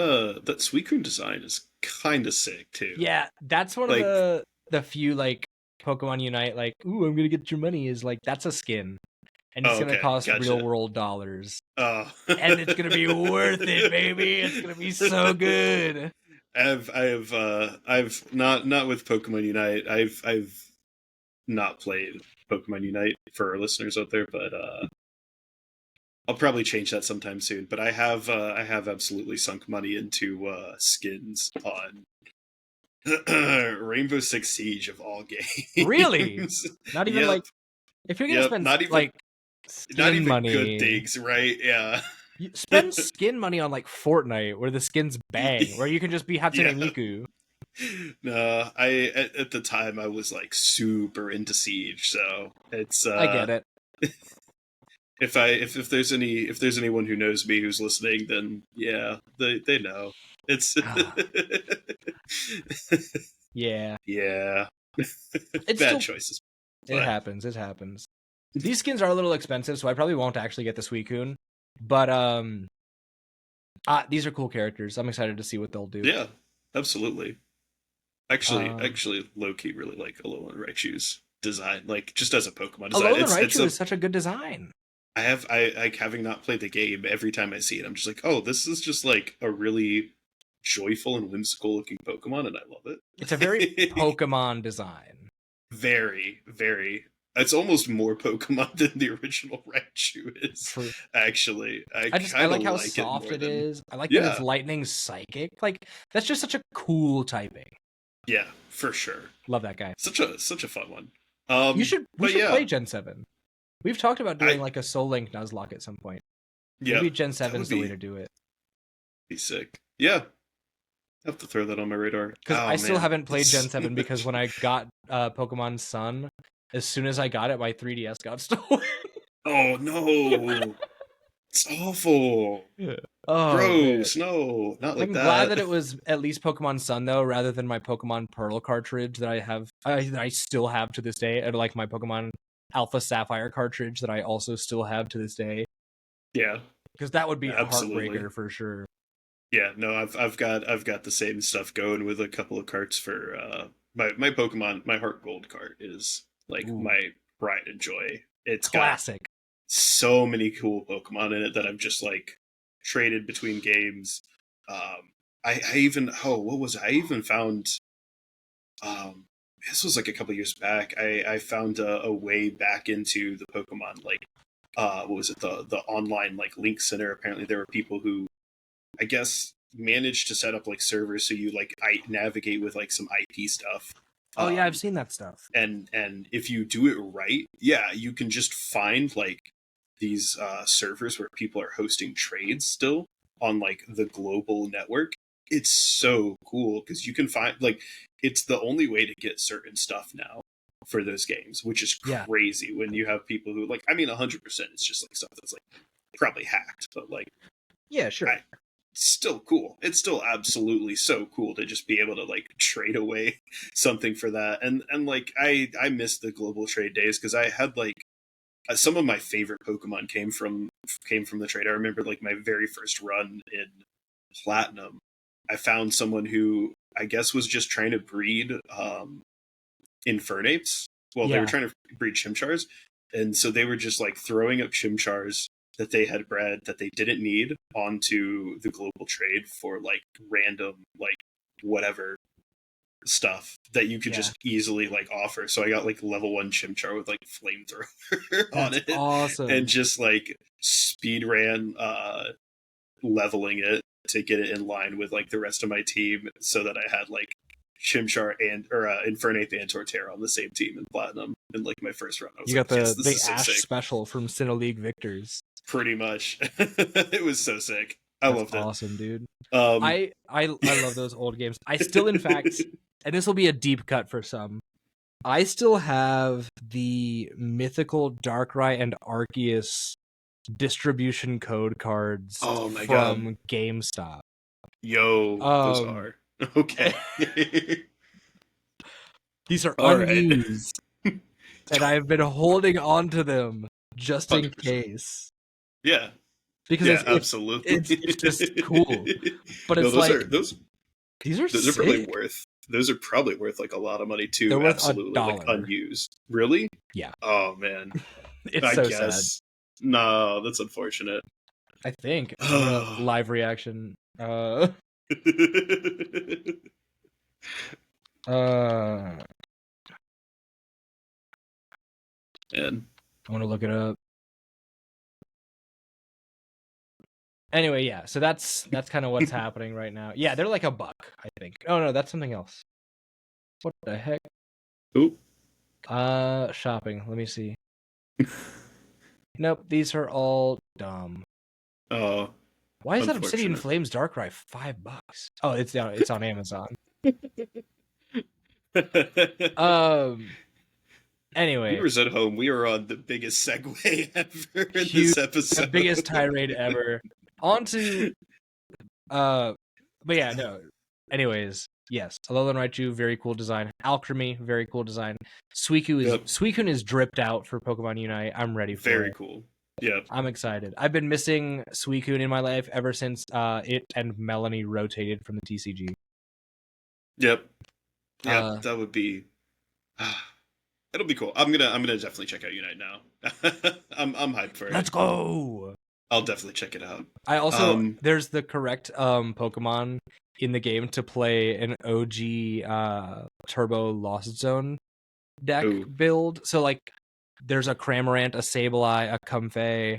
Suicune design is kind of sick too. Yeah, that's one of the few like Pokemon Unite like, ooh, I'm gonna get your money is like that's a skin, and it's gonna cost real world dollars. And it's gonna be worth it, baby. It's gonna be so good. I've not with Pokemon Unite. I've not played Pokemon Unite for our listeners out there, but I'll probably change that sometime soon. But I have absolutely sunk money into skins on Rainbow Six Siege of all games. Really? Not even like if you're gonna spend not even money, good things, right? Yeah. You spend skin money on like Fortnite, where the skins bang, where you can just be Hatsune Miku. No, at the time I was like super into Siege, so it's I get it. If there's anyone who knows me who's listening, then they know. It's yeah. It's bad choices. It happens. These skins are a little expensive, so I probably won't actually get the Suicune. But these are cool characters. I'm excited to see what they'll do. Yeah, absolutely. Actually, low-key really like Alolan Raichu's design, like just as a Pokemon design. Alolan Raichu is such a good design. I having not played the game, every time I see it, I'm just like, oh, this is just like a really joyful and whimsical looking Pokemon, and I love It's a very it. Pokemon design. Very, very. It's almost more Pokemon than the original Raichu is. For Actually, I I kind of like how like it soft more it than is. I like that it's yeah, lightning psychic. Like that's just such a cool typing. yeah, for sure. Love that guy. Such a fun one. We But should yeah, play Gen 7. We've talked about doing I like a Soul Link Nuzlocke at some point. yeah, Maybe Gen that 7's would the way to do it. be sick. Yeah, I have to throw that on my radar. Because Oh I still man, haven't played it's Gen so 7 because much. when I got Pokemon Sun, as soon as I got it, my 3DS got stolen. Oh no, it's awful. Yeah. Oh man. Gross. No, not like I'm glad that. that it was at least Pokemon Sun though, rather than my Pokemon Pearl cartridge that I still have to this day, and like my Pokemon Alpha Sapphire cartridge that I also still have to this day. Yeah, Because that would be a absolutely. heartbreaker for sure. Yeah, no, I've got the same stuff going with a couple of carts for my Pokemon. My Heart Gold cart is like Ooh, my pride and joy. It's got classic. so many cool Pokemon in it that I've just like traded between games. I even what was it? I even found um this was like a couple years back. I found a way back into the Pokemon like what was it, the online like link center. Apparently there were people who I guess managed to set up like servers so you like I navigate with like some IP stuff. Oh yeah, I've Um seen that stuff. and if you do it right, yeah, you can just find like these servers where people are hosting trades still on like the global network. It's so cool because you can find like it's the only way to get certain stuff now for those games, which is Yeah. crazy when you have people who like I mean 100% it's just like stuff that's like probably hacked, but like Yeah, sure. still cool. It's still absolutely so cool to just be able to like trade away something for that. And like I miss the global trade days because I had like some of my favorite Pokemon came from the trade. I remember like my very first run in Platinum. I found someone who I guess was just trying to breed Infernates. Well, they were Yeah. trying to breed Chimchars, and so they were just like throwing up Chimchars that they had bred that they didn't need onto the global trade for like random like whatever stuff that you could Yeah. just easily like offer. So I got like level 1 Chimchar with like flamethrower on That's it and awesome. just like speed ran leveling it to get it in line with like the rest of my team so that I had like Chimchar and or Infernape and Torterra on the same team in Platinum in like my first run. I was You like, got yes, this the is so Ash sick. special from League Victors. Pretty much. It was so sick. I That's loved it. awesome, dude. Um I love those old games. I still, in fact, and this will be a deep cut for some. I still have the mythical Darkrai and Arceus distribution code cards oh my god. from GameStop. Yo, those Um, are okay. these are All right. unused, and I've been holding on to them just in 100%. case Yeah. because Yeah, absolutely. it's just cool. But No, it's like these are those are probably sick. worth those are probably worth like a lot of money They're too. worth Absolutely, like $1. unused. Really? Yeah, Oh man. it's I so sad. guess. No, that's unfortunate. I think I'm gonna live reaction. Uh, And I want to look it up. Anyway, yeah. So that's kind of what's happening right now. Yeah, they're like $1, I think. Oh no, that's something else. What the heck? oop. Shopping. Let me see. Nope, these are all dumb. Oh, Why is that Obsidian unfortunate. Flames Darkrai $5? Oh, it's on Amazon. Anyway, Viewers at home, we are on the biggest segue ever in huge, this episode. the biggest tirade ever. On to but yeah, no. Anyways, yes, Alolan Raichu, very cool design. Alchemy, very cool design. Yep. Suicune is dripped out for Pokemon Unite. I'm ready for Very it. cool. Yep. I'm excited. I've been missing Suicune in my life ever since it and Melanie rotated from the TCG. Yep. Yep. That would be It'll be cool. I'm gonna definitely check out Unite now. I'm hyped for it. Let's go. I'll definitely check it out. I also there's the correct Pokemon in the game to play an OG Turbo Lost Zone deck build. So like there's a Cramorant, a Sableye, a Comfey,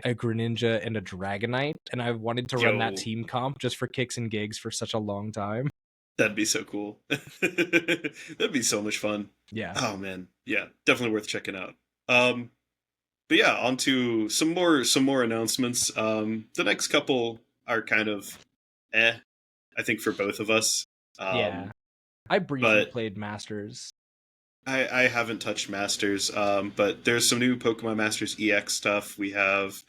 a Greninja, and a Dragonite, and I've wanted to run that team comp just for kicks and gigs for such a long time. That'd be so cool. That'd be so much fun. Yeah. Oh man. Yeah, definitely worth checking out. But yeah, on to some more announcements. The next couple are kind of I think for both of us. Yeah. I briefly played Masters. I haven't touched Masters, but there's some new Pokemon Masters EX stuff. We have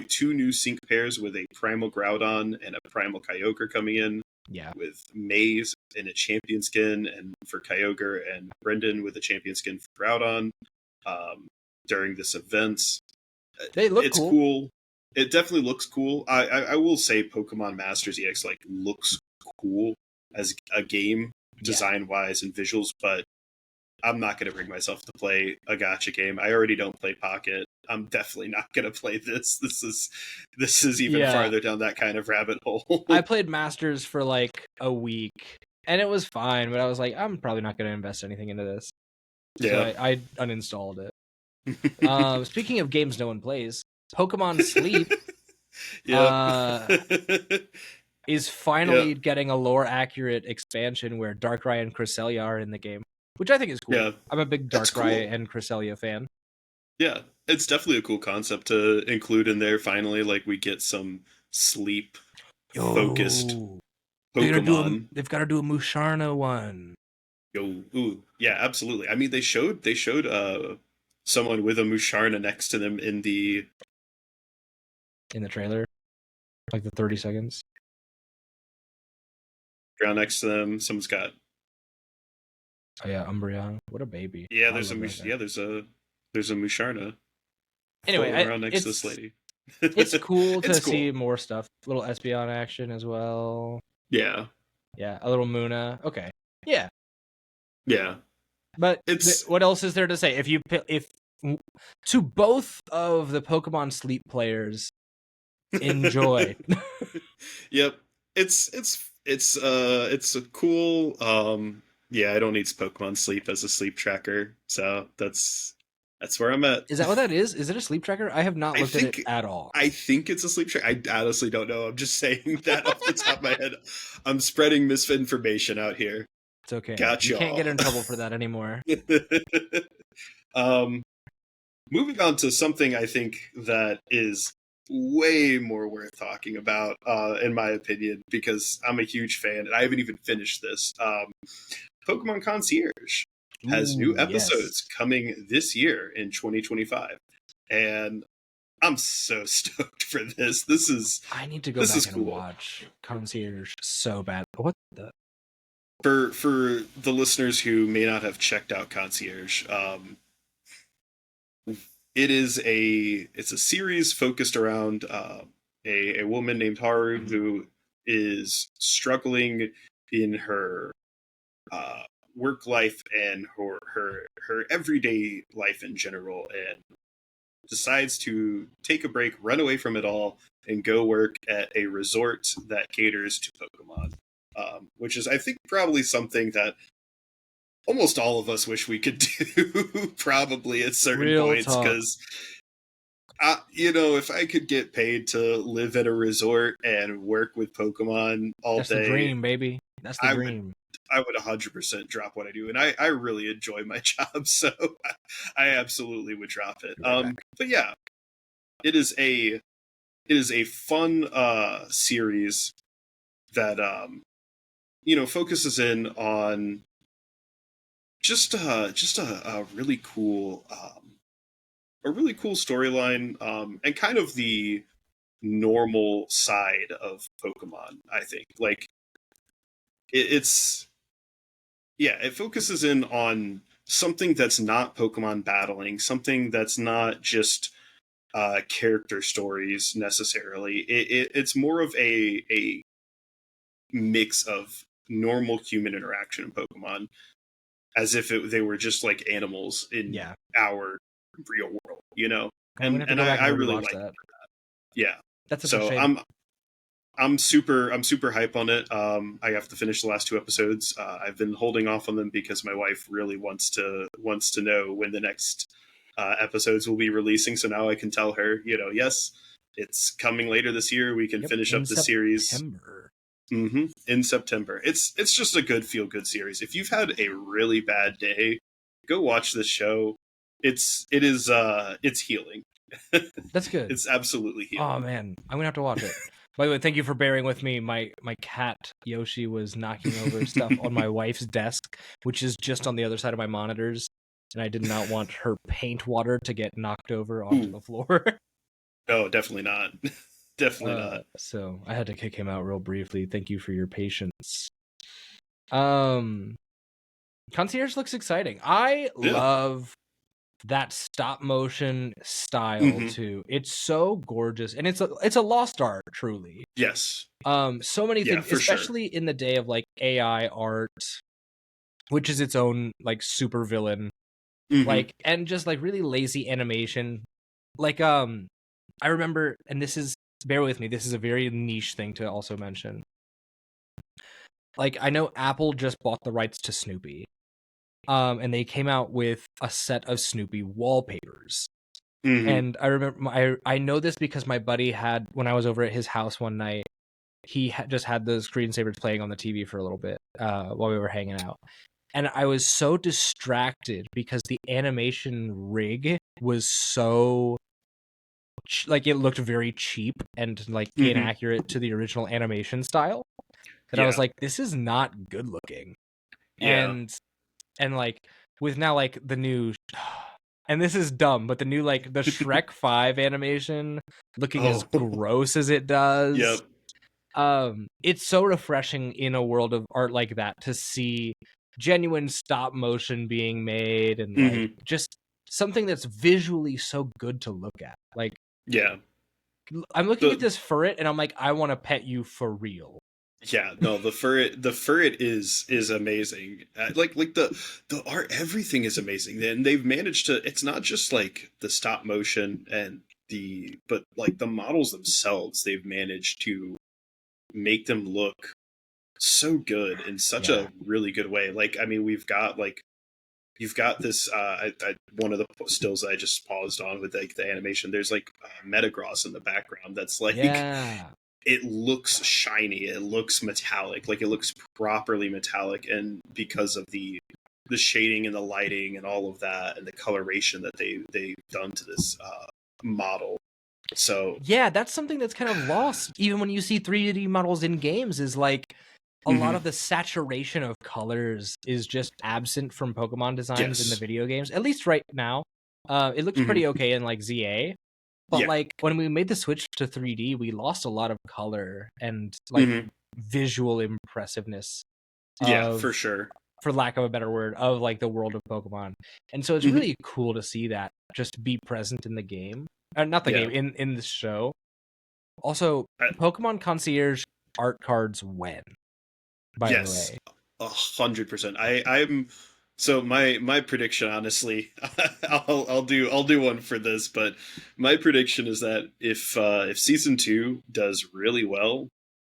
two new sync pairs with a Primal Groudon and a Primal Kyogre coming in. Yeah. With Maze in a champion skin, and for Kyogre, and Brendan with a champion skin for Groudon. During this event, it's cool. It definitely looks cool. I will say Pokemon Masters EX like looks cool as a game, design wise and visuals, but I'm not going to bring myself to play a gacha game. I already don't play Pocket. I'm definitely not going to play this. This is even farther down that kind of rabbit hole. I played Masters for like a week and it was fine, but I was like, I'm probably not going to invest anything into this. Yeah. So I uninstalled it. Speaking of games no one plays, Pokemon Sleep is finally getting a lore-accurate expansion where Darkrai and Cresselia are in the game, which I think is cool. Yeah, I'm a big Darkrai and Cresselia fan. Yeah, it's definitely a cool concept to include in there. Finally, like we get some sleep-focused Pokemon. They've got to do a Musharna one. Ooh, yeah, absolutely. I mean, they showed someone with a Musharna next to them in the trailer, like the 30 seconds. Ground next to them, someone's got. Oh yeah, Umbreon. What a baby. Yeah, there's a Musharna. Anyway, around next to this lady. It's cool to see more stuff. A little Espeon action as well. Yeah. Yeah, a little Munna. Okay. Yeah. Yeah. But what else is there to say? If to both of the Pokemon Sleep players, enjoy. Yep. It's a cool yeah, I don't need Pokemon Sleep as a sleep tracker, so that's where I'm at. Is that what that is? Is it a sleep tracker? I have not looked at it at all. I think it's a sleep tracker. I honestly don't know. I'm just saying that off the top of my head. I'm spreading misinformation out here. It's okay. Gotcha. You can't get in trouble for that anymore. Moving on to something I think that is way more worth talking about, in my opinion, because I'm a huge fan, and I haven't even finished this. Pokemon Concierge has new episodes coming this year in 2025, and I'm so stoked for this. I need to go back and watch Concierge so bad. What the? For the listeners who may not have checked out Concierge, it's a series focused around a woman named Haru who is struggling in her work life and her everyday life in general, and decides to take a break, run away from it all, and go work at a resort that caters to Pokemon, which is, I think, probably something that almost all of us wish we could do, probably at certain points, because if I could get paid to live at a resort and work with Pokemon all day, that's the dream, baby. That's the dream. I would 100% drop what I do, and I really enjoy my job, so I absolutely would drop it. But yeah, it is a fun series that focuses in on just a really cool storyline, and kind of the normal side of Pokemon. I think it focuses in on something that's not Pokemon battling, something that's not just character stories necessarily. It's more of a mix of normal human interaction in Pokemon. as if they were just like animals in Yeah. our real world, you know. I'm gonna have to And go back I and really rewatch like that. yeah. That's such a So shame. I'm super hype on it. I have to finish the last 2 episodes. I've been holding off on them because my wife really wants to know when the next episodes will be releasing. So now I can tell her, yes, it's coming later this year. We can Yep, finish in up the series September. in September. It's just a feel good series. If you've had a really bad day, go watch this show. It's healing. That's good. It's absolutely Oh healing. man, I'm gonna have to watch it. By the way, thank you for bearing with me. My cat Yoshi was knocking over stuff on my wife's desk, which is just on the other side of my monitors, and I did not want her paint water to get knocked over onto Ooh, the floor. no, definitely not. Definitely not. So I had to kick him out real briefly. Thank you for your patience. Um, Concierge looks exciting. I Yeah. love that stop motion style Hmm. too. It's so gorgeous, and it's a lost art, truly. Yes. So many Yeah, things, for sure. especially in the day of like AI art, which is its own like super villain, Hmm. like, and just like really lazy animation. Like I remember, and this is, bear with me, this is a very niche thing to also mention. Like, I know Apple just bought the rights to Snoopy. And they came out with a set of Snoopy wallpapers. Hmm. And I remember, I know this because my buddy had, when I was over at his house one night, he just had the screensavers playing on the TV for a little bit while we were hanging out. And I was so distracted because the animation rig was so, like, it looked very cheap and, like, Hmm. inaccurate to the original animation style, that I was Yeah. like, this is not good looking. Yeah. And like, with now like the new, and this is dumb, but the new, like, the Shrek 5 animation looking as Oh. gross as it does, Yep. it's so refreshing in a world of art like that to see genuine stop motion being made, and like Hmm. just something that's visually so good to look at. Like, Yeah. I'm looking at The this furret and I'm like, I want to pet you for real. Yeah, no, the furret is amazing. Like the art, everything is amazing. And they've managed to. It's not just like the stop motion and but like the models themselves. They've managed to make them look so good in such Yeah. a really good way. Like, I mean, we've got like you've got this. One of the stills I just paused on with like the animation. There's like Metagross in the background. That's like Yeah. it looks shiny, it looks metallic, like it looks properly metallic, and because of the shading and the lighting and all of that and the coloration that they've done to this model. So Yeah, that's something that's kind of lost even when you see 3D models in games, is like a lot mhm, of the saturation of colors is just absent from Pokemon designs in the yes. video games, at least right now. It looks Hmm. pretty okay in like ZA, but Yeah. like when we made the switch to 3D, we lost a lot of color and like Hmm. visual impressiveness Yeah, for of, sure. for lack of a better word, of like the world of Pokemon. And so it's Hmm. really cool to see that just be present in the game. Not the Yeah. game, in the show. Also, I, Pokemon Concierge art cards when, by the yes, way. 100%. I'm so my prediction, honestly, I'll do one for this, but my prediction is that if season two does really well,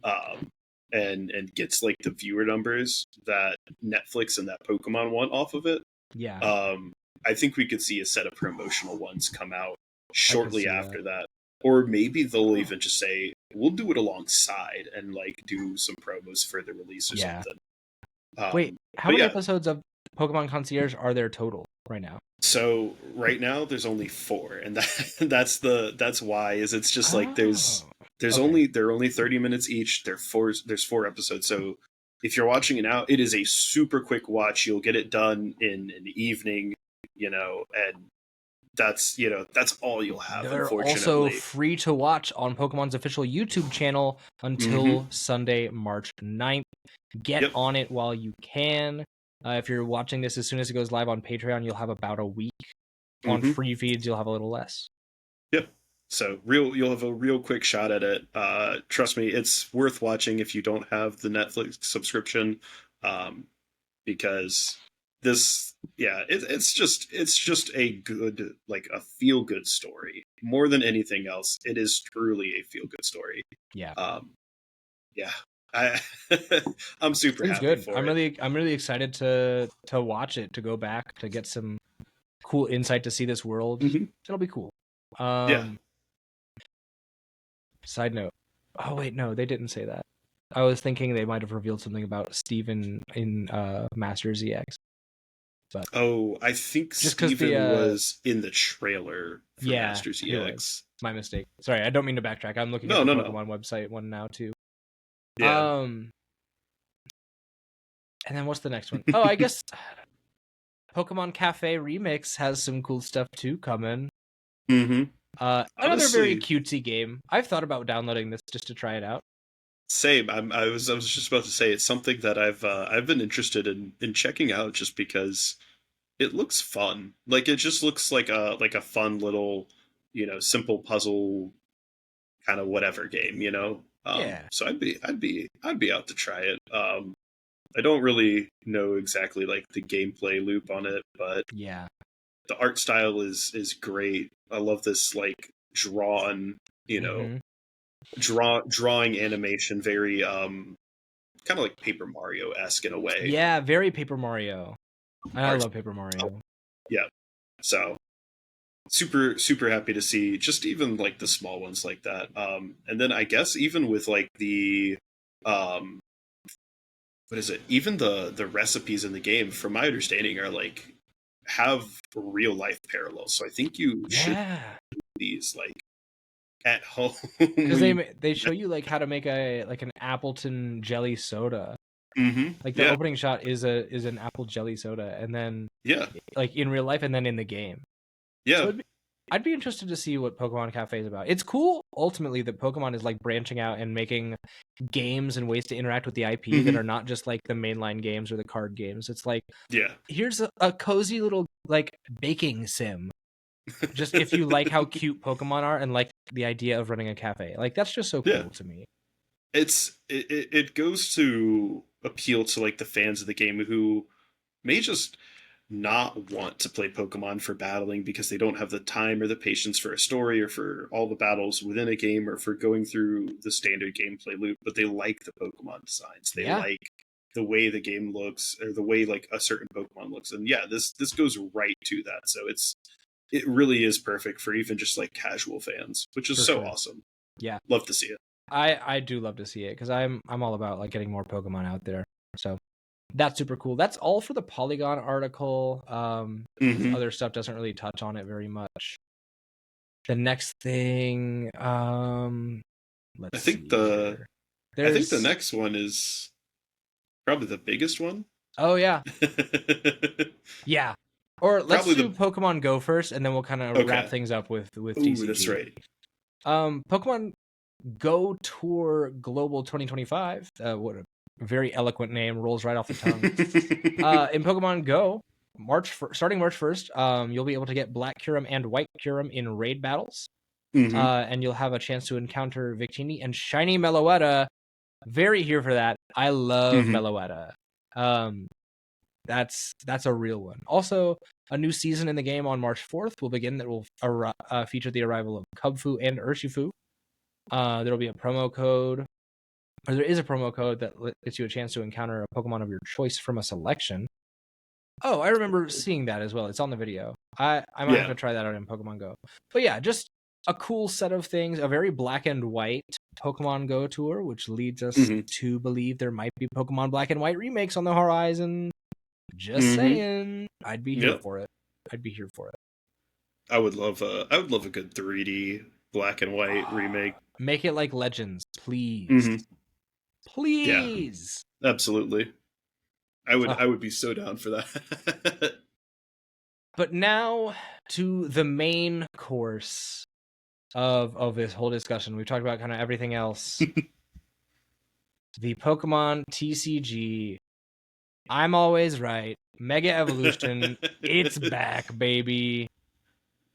um, and gets like the viewer numbers that Netflix and that Pokemon want off of it, Yeah, um, I think we could see a set of promotional ones come out I could shortly see that. after that. Or maybe they'll even just say, we'll do it alongside and like do some promos for the release or Yeah. something. Wait, how But many yeah, episodes of Pokemon Concierge are there total right now? so right now there's only four, and that's why is it's just like there's Oh, there's okay. only they're only 30 minutes each. There's four episodes, so if you're watching it now, it is a super quick watch. You'll get it done in an evening, and that's all you'll have, They're also unfortunately. free to watch on Pokemon's official YouTube channel Hmm. until Sunday, March 9th. Get Yep. on it while you can. If you're watching this as soon as it goes live on Patreon, you'll have about a week. On Hmm. free feeds, you'll have a little less. Yep. So you'll have a real quick shot at it. Trust me, it's worth watching if you don't have the Netflix subscription, um, because it's just a good, like, a feel good story more than anything else. It is truly a feel good story. Yeah. Yeah, I I'm super Seems happy good. for I'm it. really excited to watch it, to go back, to get some cool insight, to see this world. It'll be cool. Yeah. Side note. Oh wait, no, they didn't say that. I was thinking they might have revealed something about Steven in Masters EX. But Oh, I think just because Steven was in the trailer for yeah, Masters he was. EX. My mistake. Sorry, I don't mean to backtrack. I'm looking at No, the no, no. Pokemon website one now too. Yeah. And then what's the next one? Oh, I guess Pokemon Cafe Remix has some cool stuff too coming. Another very Honestly, cutesy game. I've thought about downloading this just to try it out. same. I was just about to say it's something that I've been interested in checking out just because it looks fun. Like, it just looks like a fun little, simple puzzle kind of whatever game, you know. Yeah. So I'd be out to try it. I don't really know exactly like the gameplay loop on it, but Yeah. the art style is great. I love this, like, drawn, drawing animation, very kind of like Paper Mario-esque in a way. Yeah, very Paper Mario. And I Art, love Paper Mario. yeah. So super happy to see just even like the small ones like that. And then I guess even with like the um what is it? Even the recipes in the game, from my understanding, are like have real life parallels. So I think you should Yeah. do these like at home. Because they show you like how to make an Appleton jelly soda. Like the Yeah. opening shot is an apple jelly soda, and then Yeah. like in real life, and then in the game. Yeah. So I'd be interested to see what Pokemon Cafe is about. It's cool ultimately that Pokemon is like branching out and making games and ways to interact with the IP that are not just like the mainline games or the card games. It's like, Yeah. here's a cozy little like baking sim. Just if you like how cute Pokemon are and like the idea of running a cafe. Like, that's just so Yeah. cool to me. It goes to appeal to like the fans of the game who may just not want to play Pokemon for battling because they don't have the time or the patience for a story or for all the battles within a game or for going through the standard gameplay loop, but they like the Pokemon designs. They Yeah. like the way the game looks or the way like a certain Pokemon looks. And yeah, this goes right to that. So it really is perfect for even just like casual fans, which is For so sure. awesome. Yeah. Love to see it. I do love to see it because I'm all about like getting more Pokemon out there. So that's super cool. That's all for the Polygon article. Other stuff doesn't really touch on it very much. The next thing, let's I think see the here. I think the next one is probably the biggest one. Oh yeah. Yeah. Or let's Probably do the Pokemon Go first, and then we'll kind of wrap okay. things up with Ooh, TCG. that's right. Pokemon Go Tour Global 2025. What a very eloquent name, rolls right off the tongue. In Pokemon Go, starting March 1st, you'll be able to get Black Kyurem and White Kyurem in raid battles. And you'll have a chance to encounter Victini and Shiny Meloetta. Very here for that. I love Meloetta. That's a real one. Also, a new season in the game on March 4th will begin that will feature the arrival of Kubfu and Urshifu. There will be a promo code, or there is a promo code that gets you a chance to encounter a Pokemon of your choice from a selection. Oh, I remember seeing that as well. It's on the video. I might have to try that out in Pokemon Go. But yeah, just a cool set of things. A very black and white Pokemon Go tour, which leads us to believe there might be Pokemon Black and White remakes on the horizon. Just saying. I'd be here for it. I'd be here for it. I would love a good 3D black and white remake. Make it like Legends, please. Please. Yeah, absolutely. I would be so down for that. But now to the main course of this whole discussion. We've talked about kind of everything else. The Pokemon TCG. I'm always right. Mega Evolution. It's back, baby.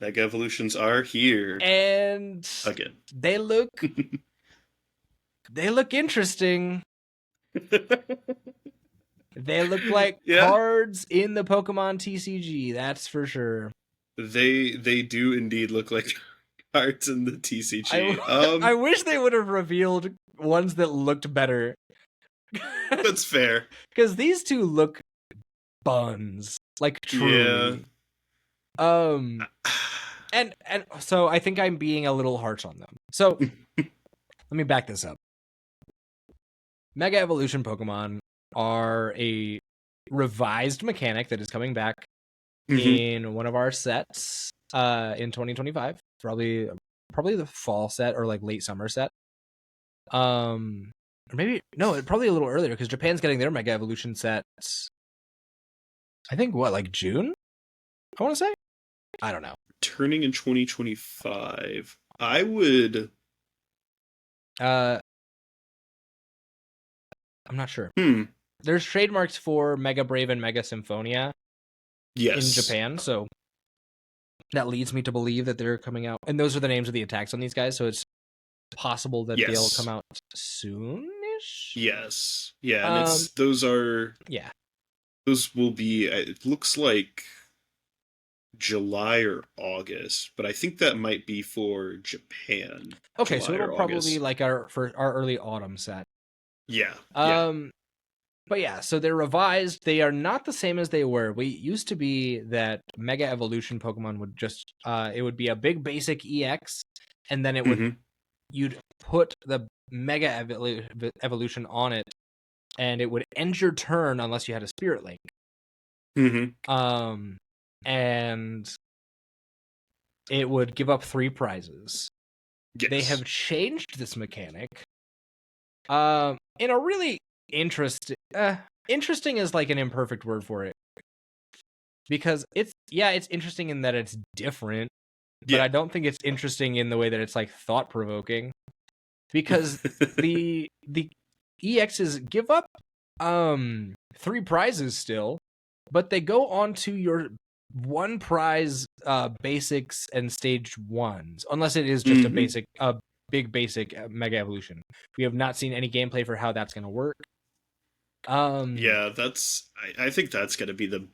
Mega Evolutions are here. And again. They look interesting. They look like Yeah. cards in the Pokemon TCG, that's for sure. They do indeed look like cards in the TCG. I wish they would have revealed ones that looked better. That's fair. Because these two look buns, like truly. Yeah. And so I think I'm being a little harsh on them. So let me back this up. Mega Evolution Pokemon are a revised mechanic that is coming back in one of our sets in 2025. Probably the fall set or like late summer set. Or maybe no, probably a little earlier because Japan's getting their Mega Evolution sets. I think like June? I want to say. I don't know. Turning in 2025. I would I'm not sure. There's trademarks for Mega Brave and Mega Symphonia in Japan, so that leads me to believe that they're coming out. And those are the names of the attacks on these guys, so it's possible that they'll come out soonish. Yes. Yeah, and those will be, it looks like July or August, but I think that might be for Japan. Okay, July, so it'll probably be like our early autumn set. Yeah. But yeah, so they're revised. They are not the same as they were. We used to be that Mega Evolution Pokemon would just it would be a big basic EX, and then it would you'd put the Mega Evolution on it, and it would end your turn unless you had a Spirit Link. And it would give up 3 prizes. Yes. They have changed this mechanic in a really interesting is like an imperfect word for it, because it's interesting in that it's different, but I don't think it's interesting in the way that it's like thought-provoking, because the EXs give up 3 prizes still, but they go on to your 1 prize basics and stage 1s, unless it is just a big basic Mega Evolution. We have not seen any gameplay for how that's going to work. Yeah, I think that's going to be the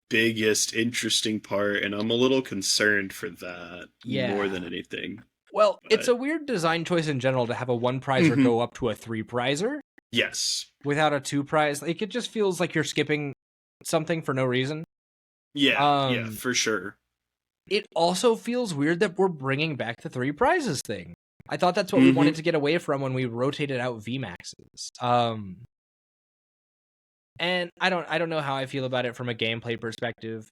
biggest interesting part, and I'm a little concerned for that more than anything. Well, it's a weird design choice in general to have a 1 prizer go up to a 3 prizer. Yes. Without a 2 prize. Like, it just feels like you're skipping something for no reason. Yeah, for sure. It also feels weird that we're bringing back the 3 prizes thing. I thought that's what we wanted to get away from when we rotated out VMAXs. And I don't know how I feel about it from a gameplay perspective.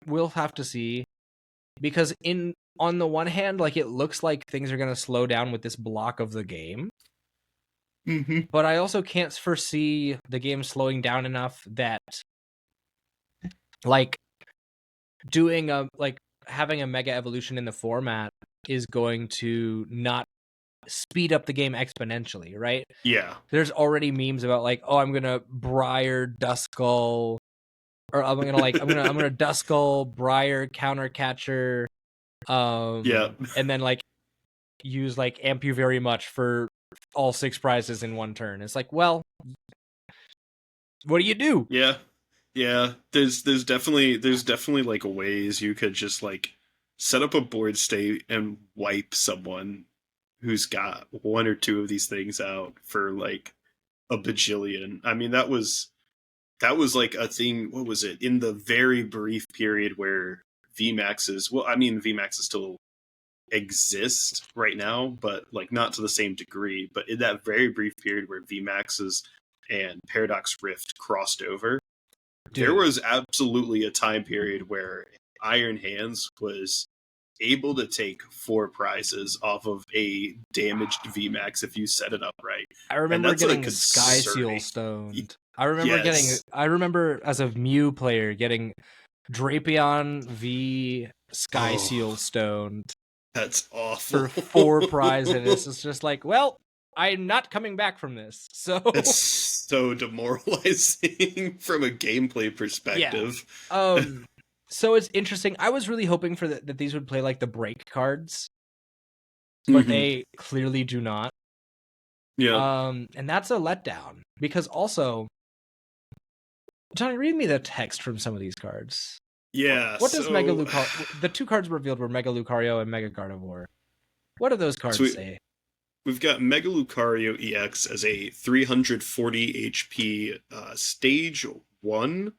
We'll have to see, because on the one hand, like, it looks like things are going to slow down with this block of the game. But I also can't foresee the game slowing down enough that, like, having a Mega Evolution in the format is going to not speed up the game exponentially, right? Yeah. There's already memes about like, oh, I'm gonna Briar Duskull, or I'm gonna Duskull Briar Counter Catcher, and then like use like Amp You Very Much for all 6 prizes in 1 turn. It's like, well, what do you do? Yeah. There's definitely like ways you could just like set up a board state and wipe someone who's got 1 or 2 of these things out for like a bajillion. I mean, that was like a thing. What was it, in the very brief period where VMAXs still exist right now, but like not to the same degree. But in that very brief period where VMAXs and Paradox Rift crossed over, there was absolutely a time period where Iron Hands was able to take 4 prizes off of a damaged VMAX if you set it up right. I remember getting Sky Seal stoned. I remember as a Mew player getting Drapion v Sky Seal stoned. That's awful. For 4 prizes. It's just like, well, I'm not coming back from this. So it's so demoralizing from a gameplay perspective. Yeah. So it's interesting. I was really hoping for that these would play like the break cards, but they clearly do not. Yeah. And that's a letdown, because also Johnny, read me the text from some of these cards. Yeah. What does so, Mega Lucario? The two cards revealed were Mega Lucario and Mega Gardevoir. What do those cards say? We've got Mega Lucario EX as a 340 HP Stage 1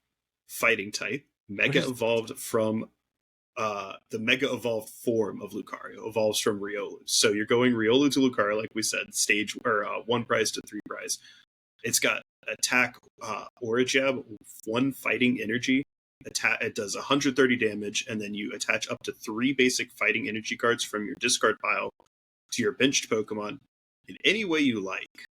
fighting type. Mega evolved from the Mega Evolved form of Lucario. Evolves from Riolu. So you're going Riolu to Lucario, like we said, stage or 1 prize to 3 prize. It's got attack Aura Jab, 1 fighting energy. It does 130 damage, and then you attach up to 3 basic fighting energy cards from your discard pile to your benched Pokemon in any way you like.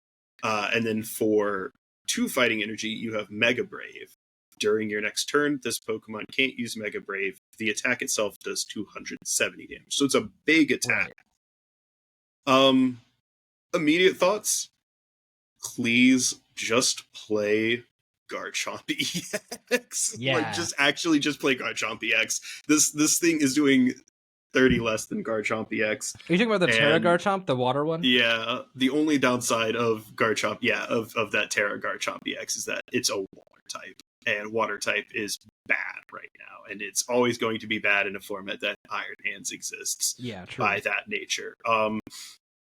And then for 2 fighting energy, you have Mega Brave. During your next turn, this Pokemon can't use Mega Brave. The attack itself does 270 damage. So it's a big attack. Right. Immediate thoughts? Please just play Garchomp EX. Yeah. Like, just play Garchomp EX. This thing is doing 30 less than Garchomp EX. Are you talking about the Terra Garchomp, the water one? Yeah. The only downside of Garchomp, of that Terra Garchomp EX is that it's a water type. And water type is bad right now. And it's always going to be bad in a format that Iron Hands exists. Yeah, true. By that nature.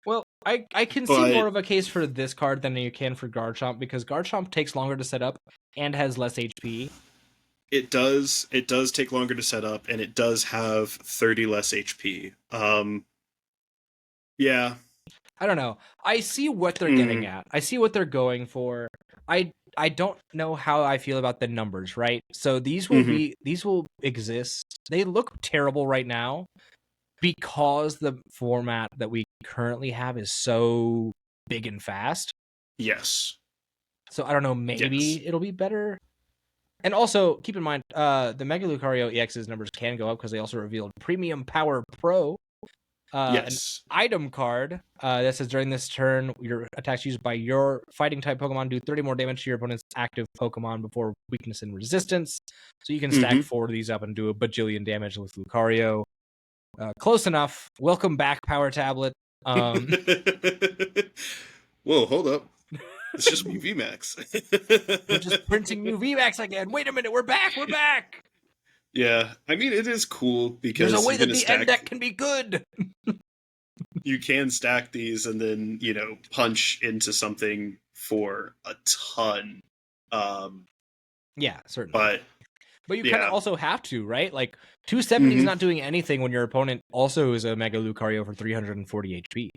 Well, I can see more of a case for this card than you can for Garchomp, because Garchomp takes longer to set up and has less HP. It does take longer to set up, and it does have 30 less HP. Yeah. I don't know. I see what they're getting at. I see what they're going for. I don't know how I feel about the numbers, right? So these will exist. They look terrible right now because the format that we currently have is so big and fast. Yes. So I don't know, maybe it'll be better. And also, keep in mind, the Mega Lucario EX's numbers can go up because they also revealed Premium Power Pro. An item card that says during this turn, your attacks used by your fighting type Pokemon do 30 more damage to your opponent's active Pokemon before weakness and resistance. So you can stack 4 of these up and do a bajillion damage with Lucario. Close enough. Welcome back, Power Tablet. Whoa, hold up. It's just new VMAX. We're just printing new VMAX again. Wait a minute, we're back! Yeah, I mean, it is cool because there's a way that the end deck can be good. You can stack these and then, punch into something for a ton. Yeah, certainly. But you kind of also have to, right? Like, 270 is not doing anything when your opponent also is a Mega Lucario for 340 HP.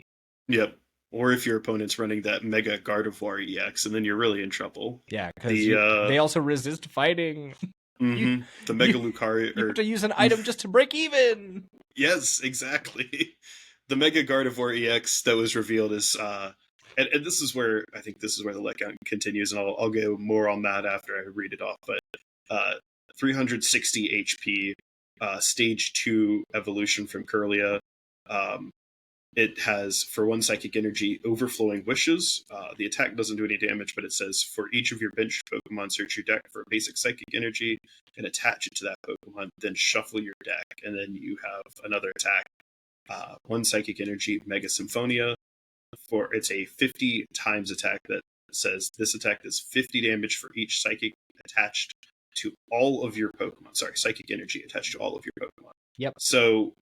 Yep. Or if your opponent's running that Mega Gardevoir EX, and then you're really in trouble. Yeah, because they also resist fighting. The Mega Lucario... You have to use an item just to break even! Yes, exactly. The Mega Gardevoir EX that was revealed is... and this is where... I think this is where the letdown continues, and I'll go more on that after I read it off, but... 360 HP, Stage 2 evolution from Kirlia. It has, for 1 Psychic Energy, Overflowing Wishes. The attack doesn't do any damage, but it says, for each of your benched Pokemon, search your deck for a basic Psychic Energy and attach it to that Pokemon, then shuffle your deck, and then you have another attack. 1 Psychic Energy, Mega Symphonia. It's a 50 times attack that says, this attack does 50 damage for each Psychic attached to all of your Pokemon. Sorry, Psychic Energy attached to all of your Pokemon. Yep. So...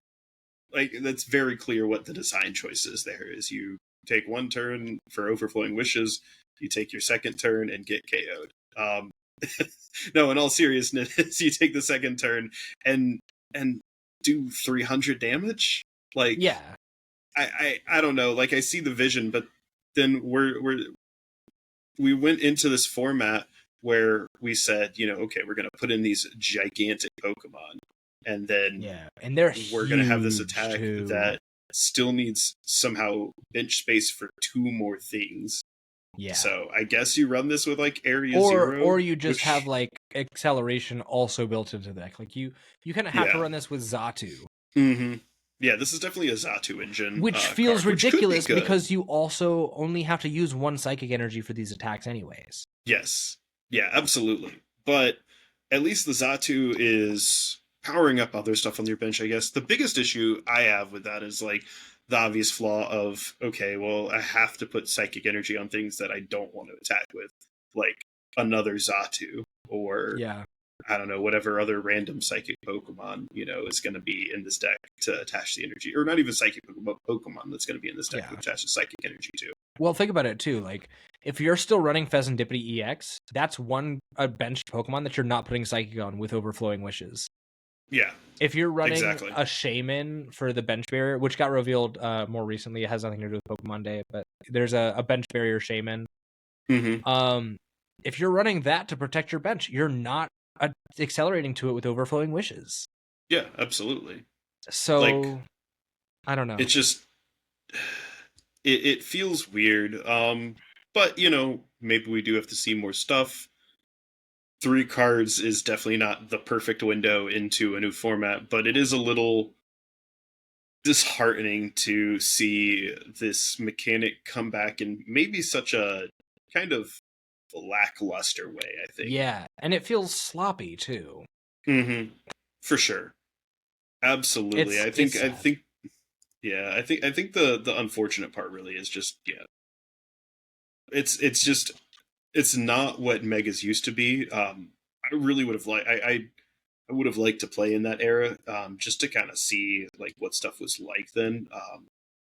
that's very clear what the design choice is there. Is you take 1 turn for Overflowing Wishes, you take your second turn and get KO'd. No, in all seriousness, you take the second turn and do 300 damage? Like, yeah. I don't know. Like, I see the vision, but then we went into this format where we said, okay, we're going to put in these gigantic Pokemon. And then we're going to have this attack that still needs somehow bench space for 2 more things. Yeah. So I guess you run this with like Area Zero. Or you just have like acceleration also built into the deck. Like you kind of have to run this with Xatu. Yeah, this is definitely a Xatu engine. Which feels ridiculous because you also only have to use 1 Psychic Energy for these attacks anyways. Yes. Yeah, absolutely. But at least the Xatu is... powering up other stuff on your bench, I guess. The biggest issue I have with that is like the obvious flaw of, okay, well, I have to put Psychic Energy on things that I don't want to attack with. Like, another Xatu or Yeah. I don't know, whatever other random psychic Pokemon, is going to be in this deck to attach the energy. Or not even psychic Pokemon, but Pokemon that's going to be in this deck to attach the psychic energy to. Well, think about it too. Like, if you're still running Pheasantipity EX, that's a benched Pokemon that you're not putting Psychic on with Overflowing Wishes. Yeah. If you're running a Shaman for the bench barrier, which got revealed more recently, it has nothing to do with Pokemon Day, but there's a bench barrier Shaman. Mm-hmm. If you're running that to protect your bench, you're not accelerating to it with Overflowing Wishes. Yeah, absolutely. So, like, I don't know. It's just it feels weird. But maybe we do have to see more stuff. 3 cards is definitely not the perfect window into a new format, but it is a little disheartening to see this mechanic come back in maybe such a kind of lackluster way, I think. Yeah, and it feels sloppy too. Mm-hmm. For sure. Absolutely. I think yeah, I think the unfortunate part really is just it's not what Megas used to be. I really would have liked I would have liked to play in that era, just to kind of see like what stuff was like then.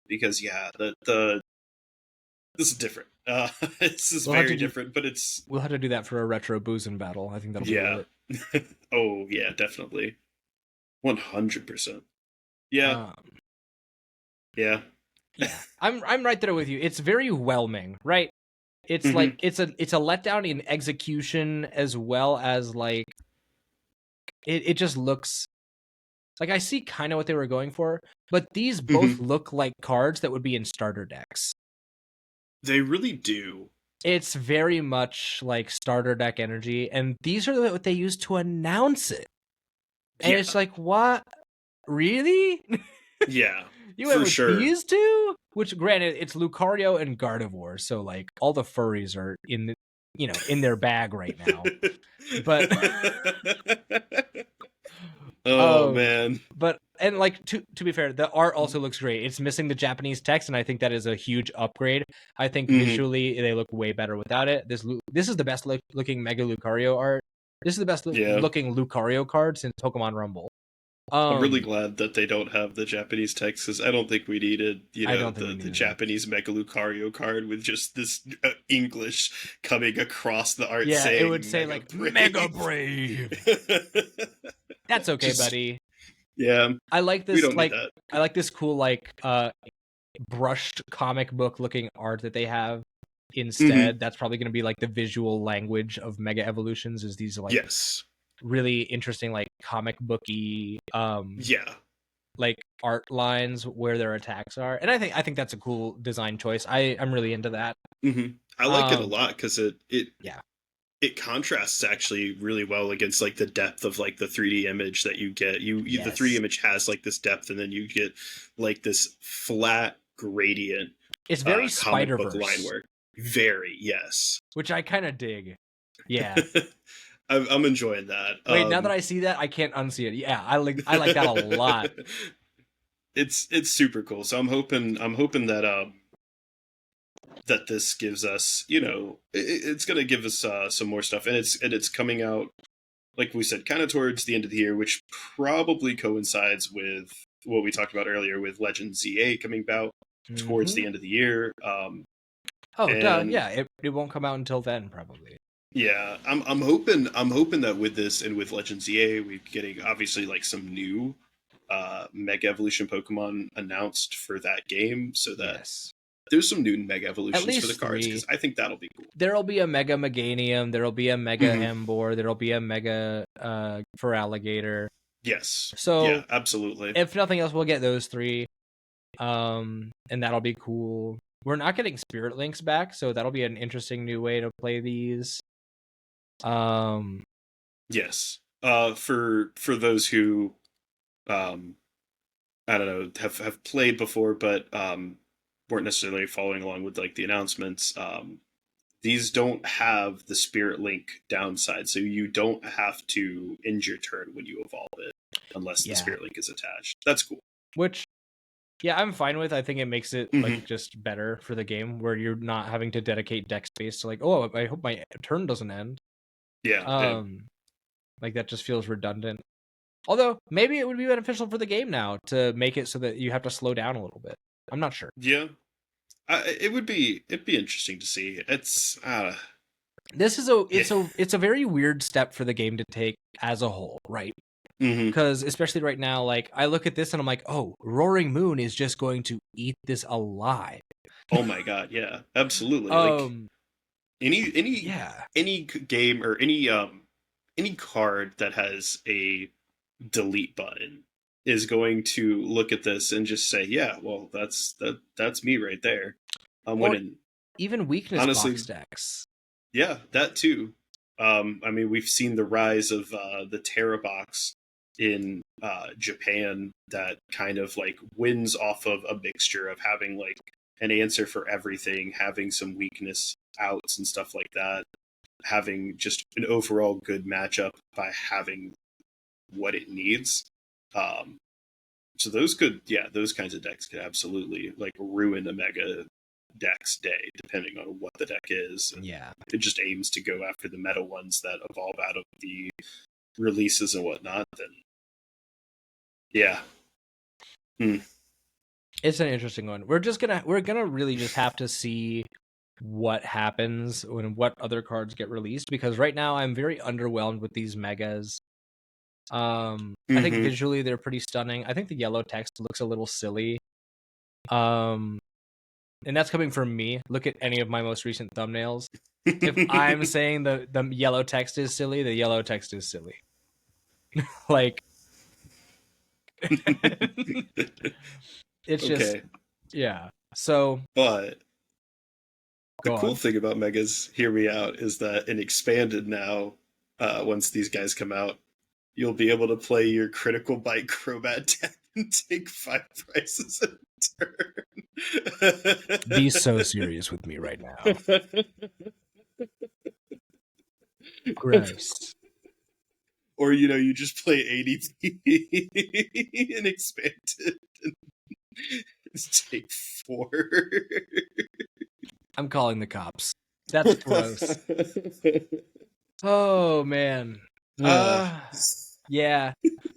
Because the this is different. This is very different, but we'll have to do that for a retro Boozin battle. I think that'll be it. Oh yeah, definitely, 100%. Yeah, yeah. I'm right there with you. It's very whelming, right? It's like it's a letdown in execution as well as like it just looks like I see kind of what they were going for, but these both look like cards that would be in starter decks. They really do. It's very much like starter deck energy, and these are what they use to announce it. And it's like, what? Really? Yeah. You went with these two? Which, granted, it's Lucario and Gardevoir, so like all the furries are in their bag right now. But man. But and like to be fair, the art also looks great. It's missing the Japanese text, and I think that is a huge upgrade. I think visually they look way better without it. This is the best looking Mega Lucario art. This is the best looking Lucario card since Pokemon Rumble. I'm really glad that they don't have the Japanese text, because I don't think we needed, the Japanese Mega Lucario card with just this English coming across the art. Yeah, it would say like Mega Brave. That's okay, buddy. Yeah, I like this. We don't like need that. I like this cool brushed comic book looking art that they have. Instead, that's probably going to be like the visual language of Mega Evolutions. Is these like really interesting like comic booky like art lines where their attacks are, and I think that's a cool design choice. I'm really into that. I like it a lot because it contrasts actually really well against like the depth of like the 3D image that you get. The 3D image has like this depth, and then you get like this flat gradient. It's very Spider-Verse line work. Very, yes. Which I kind of dig. Yeah. I'm enjoying that. Wait, now that I see that, I can't unsee it. Yeah, I like that a lot. It's super cool. So I'm hoping that that this gives us, it's going to give us some more stuff, and it's coming out, like we said, kind of towards the end of the year, which probably coincides with what we talked about earlier with Legend ZA coming out towards the end of the year. Yeah, it won't come out until then, probably. Yeah, I'm hoping that with this and with Legends EA, we're getting obviously like some new Mega Evolution Pokemon announced for that game, so that there's some new Mega Evolutions for the cards, because I think that'll be cool. There'll be a Mega Meganium, there'll be a Mega Embor, there'll be a Mega Feraligatr. Yes. So yeah, absolutely. If nothing else, we'll get those 3, and that'll be cool. We're not getting Spirit Links back, so that'll be an interesting new way to play these. Yes. For those who I don't know, have played before but weren't necessarily following along with like the announcements, these don't have the Spirit Link downside, so you don't have to end your turn when you evolve it unless the Spirit Link is attached. That's cool. Which Yeah, I'm fine with. I think it makes it Mhm. like just better for the game where you're not having to dedicate deck space to like, oh, I hope my turn doesn't end. Yeah. Like that just feels redundant. Although maybe it would be beneficial for the game now to make it so that you have to slow down a little bit. I'm not sure. Yeah. It'd be interesting to see. It's This is it's a very weird step for the game to take as a whole, right? hmm Because especially right now, like I look at this and I'm like, oh, Roaring Moon is just going to eat this alive. Oh my god, yeah, absolutely. Like Um, any yeah. game or any card that has a delete button is going to look at this and just say, yeah, well, that's me right there. I'm Or winning. even weakness Honestly, box decks. yeah, that too. I mean, we've seen the rise of the Terra box in Japan that kind of like wins off of a mixture of having like an answer for everything, having some weakness outs and stuff like that, having just an overall good matchup by having what it needs. Um, so those kinds of decks could absolutely like ruin a mega deck's day, depending on what the deck is. And Yeah. if it just aims to go after the meta ones that evolve out of the releases and whatnot, then yeah. It's an interesting one. We're gonna really just have to see what happens when what other cards get released, because right now I'm very underwhelmed with these megas. I think Mm-hmm. visually they're pretty stunning. I think the yellow text looks a little silly. Um, and that's coming from me. Look at any of my most recent thumbnails. If I'm saying the yellow text is silly, the yellow text is silly. Like it's just Okay. yeah. So But the go cool on. thing about Megas, hear me out, is that in Expanded now, once these guys come out, you'll be able to play your Critical Bite Crobat deck and take 5 prices a Be so serious with me right now. turn. Gross. Or, you just play ADP and Expanded and take 4. I'm calling the cops. That's gross. Oh man. uh, Yeah.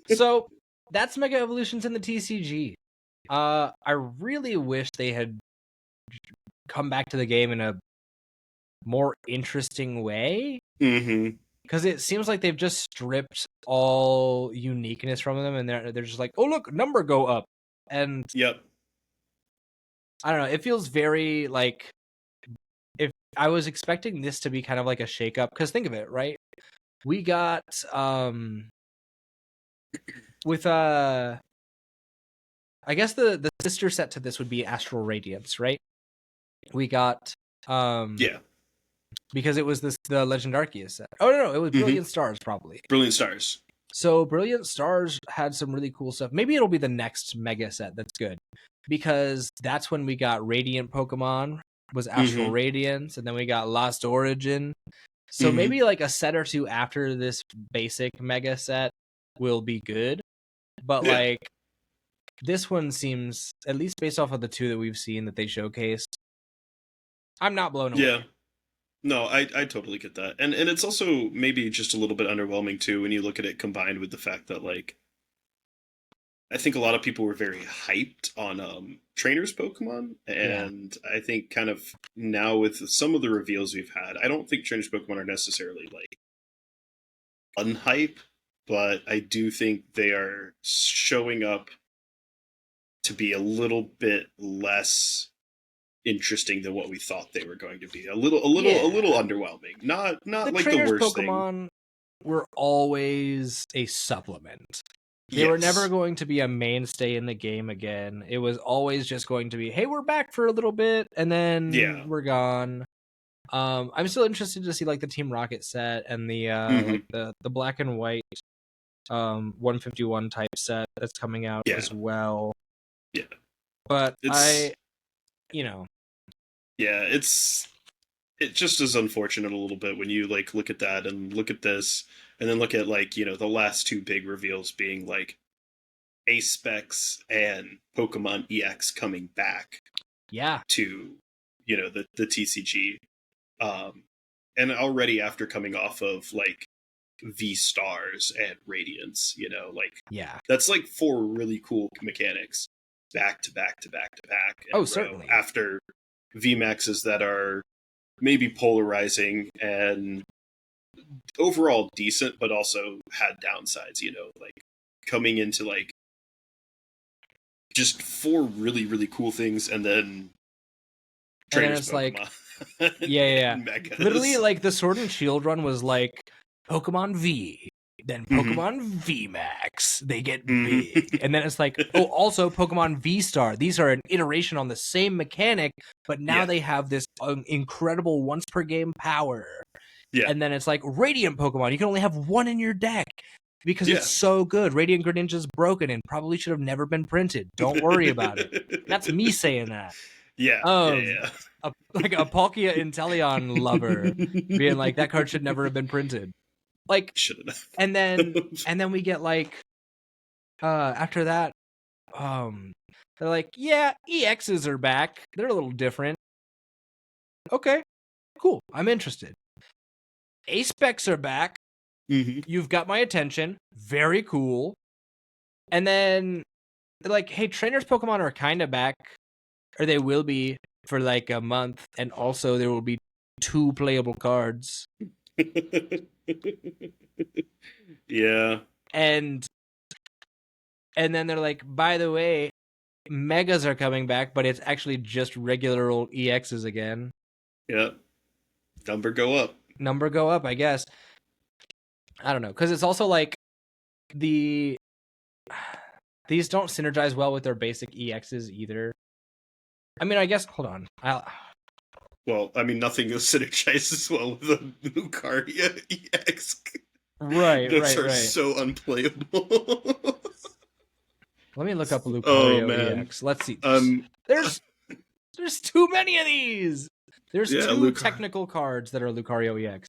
So that's Mega Evolutions in the TCG. I really wish they had come back to the game in a more interesting way, mm-hmm. because it seems like they've just stripped all uniqueness from them, and they're just like, oh look, number go up, and Yep. I don't know. It feels very like if I was expecting this to be kind of like a shakeup, because think of it, right? We got with I guess the sister set to this would be Astral Radiance, right? We got Yeah. because it was the Legend Arceus set. Oh no, it was Mm-hmm. Brilliant Stars probably. Brilliant Stars. So Brilliant Stars had some really cool stuff. Maybe it'll be the next mega set that's good, because that's when we got Radiant Pokemon was Astral Mm-hmm. Radiance, and then we got Lost Origin. So Mm-hmm. maybe like a set or two after this basic mega set will be good. But Yeah. like this one seems, at least based off of the two that we've seen that they showcased, I'm not blown away. Yeah. No, I totally get that. And it's also maybe just a little bit underwhelming too when you look at it combined with the fact that like I think a lot of people were very hyped on trainers Pokemon, Yeah. and I think kind of now with some of the reveals we've had, I don't think trainers Pokemon are necessarily like unhype, but I do think they are showing up to be a little bit less interesting than what we thought they were going to be. A little underwhelming. Not The like the trainers worst thing. Pokemon were always a supplement. They were never Yes. going to be a mainstay in the game again. It was always just going to be, hey, we're back for a little bit, and then Yeah. we're gone. I'm still interested to see like the Team Rocket set and the like the black and white 151 type set that's coming out as well. Yeah. But It's yeah, it just is unfortunate a little bit when you like look at that and look at this and then look at like, the last two big reveals being like Ace Specs and Pokemon EX coming back Yeah. to, the TCG. And already after coming off of like V Stars and Radiance, Yeah. that's like 4 really cool mechanics back to back to back to back in a Oh, row certainly. after VMAXs that are maybe polarizing and overall decent, but also had downsides, like coming into like just 4 really, really cool things and then trainers it's Pokemon. Yeah. Megas. Literally, like, the Sword and Shield run was like Pokemon V, then Pokemon VMAX. They get big. And then it's like, oh, also Pokemon V-Star. These are an iteration on the same mechanic, but now they have this incredible once per game power. Yeah. And then it's like Radiant Pokemon. You can only have one in your deck because it's so good. Radiant Greninja's broken and probably should have never been printed. Don't worry about it. That's me saying that. Yeah. Like a Palkia Inteleon lover being like, that card should never have been printed. Like, shouldn't. and then we get like, after that, they're like, yeah, EXs are back. They're a little different. Okay, cool. I'm interested. Ace Specs are back. You've got my attention. Very cool. And then they're like, hey, trainers Pokemon are kind of back, or they will be for like a month, and also there will be 2 playable cards. Yeah. And then they're like, by the way, Megas are coming back, but it's actually just regular old EXs again. Yeah. Number go up, I guess. I don't know, because it's also like these don't synergize well with their basic EXs either. I mean, I guess, hold on. Well, I mean, nothing synergizes well with a Lucario EX. Right. Those are so unplayable. Let me look up Lucario EX. Let's see. There's too many of these. There's 2 technical cards that are Lucario EX.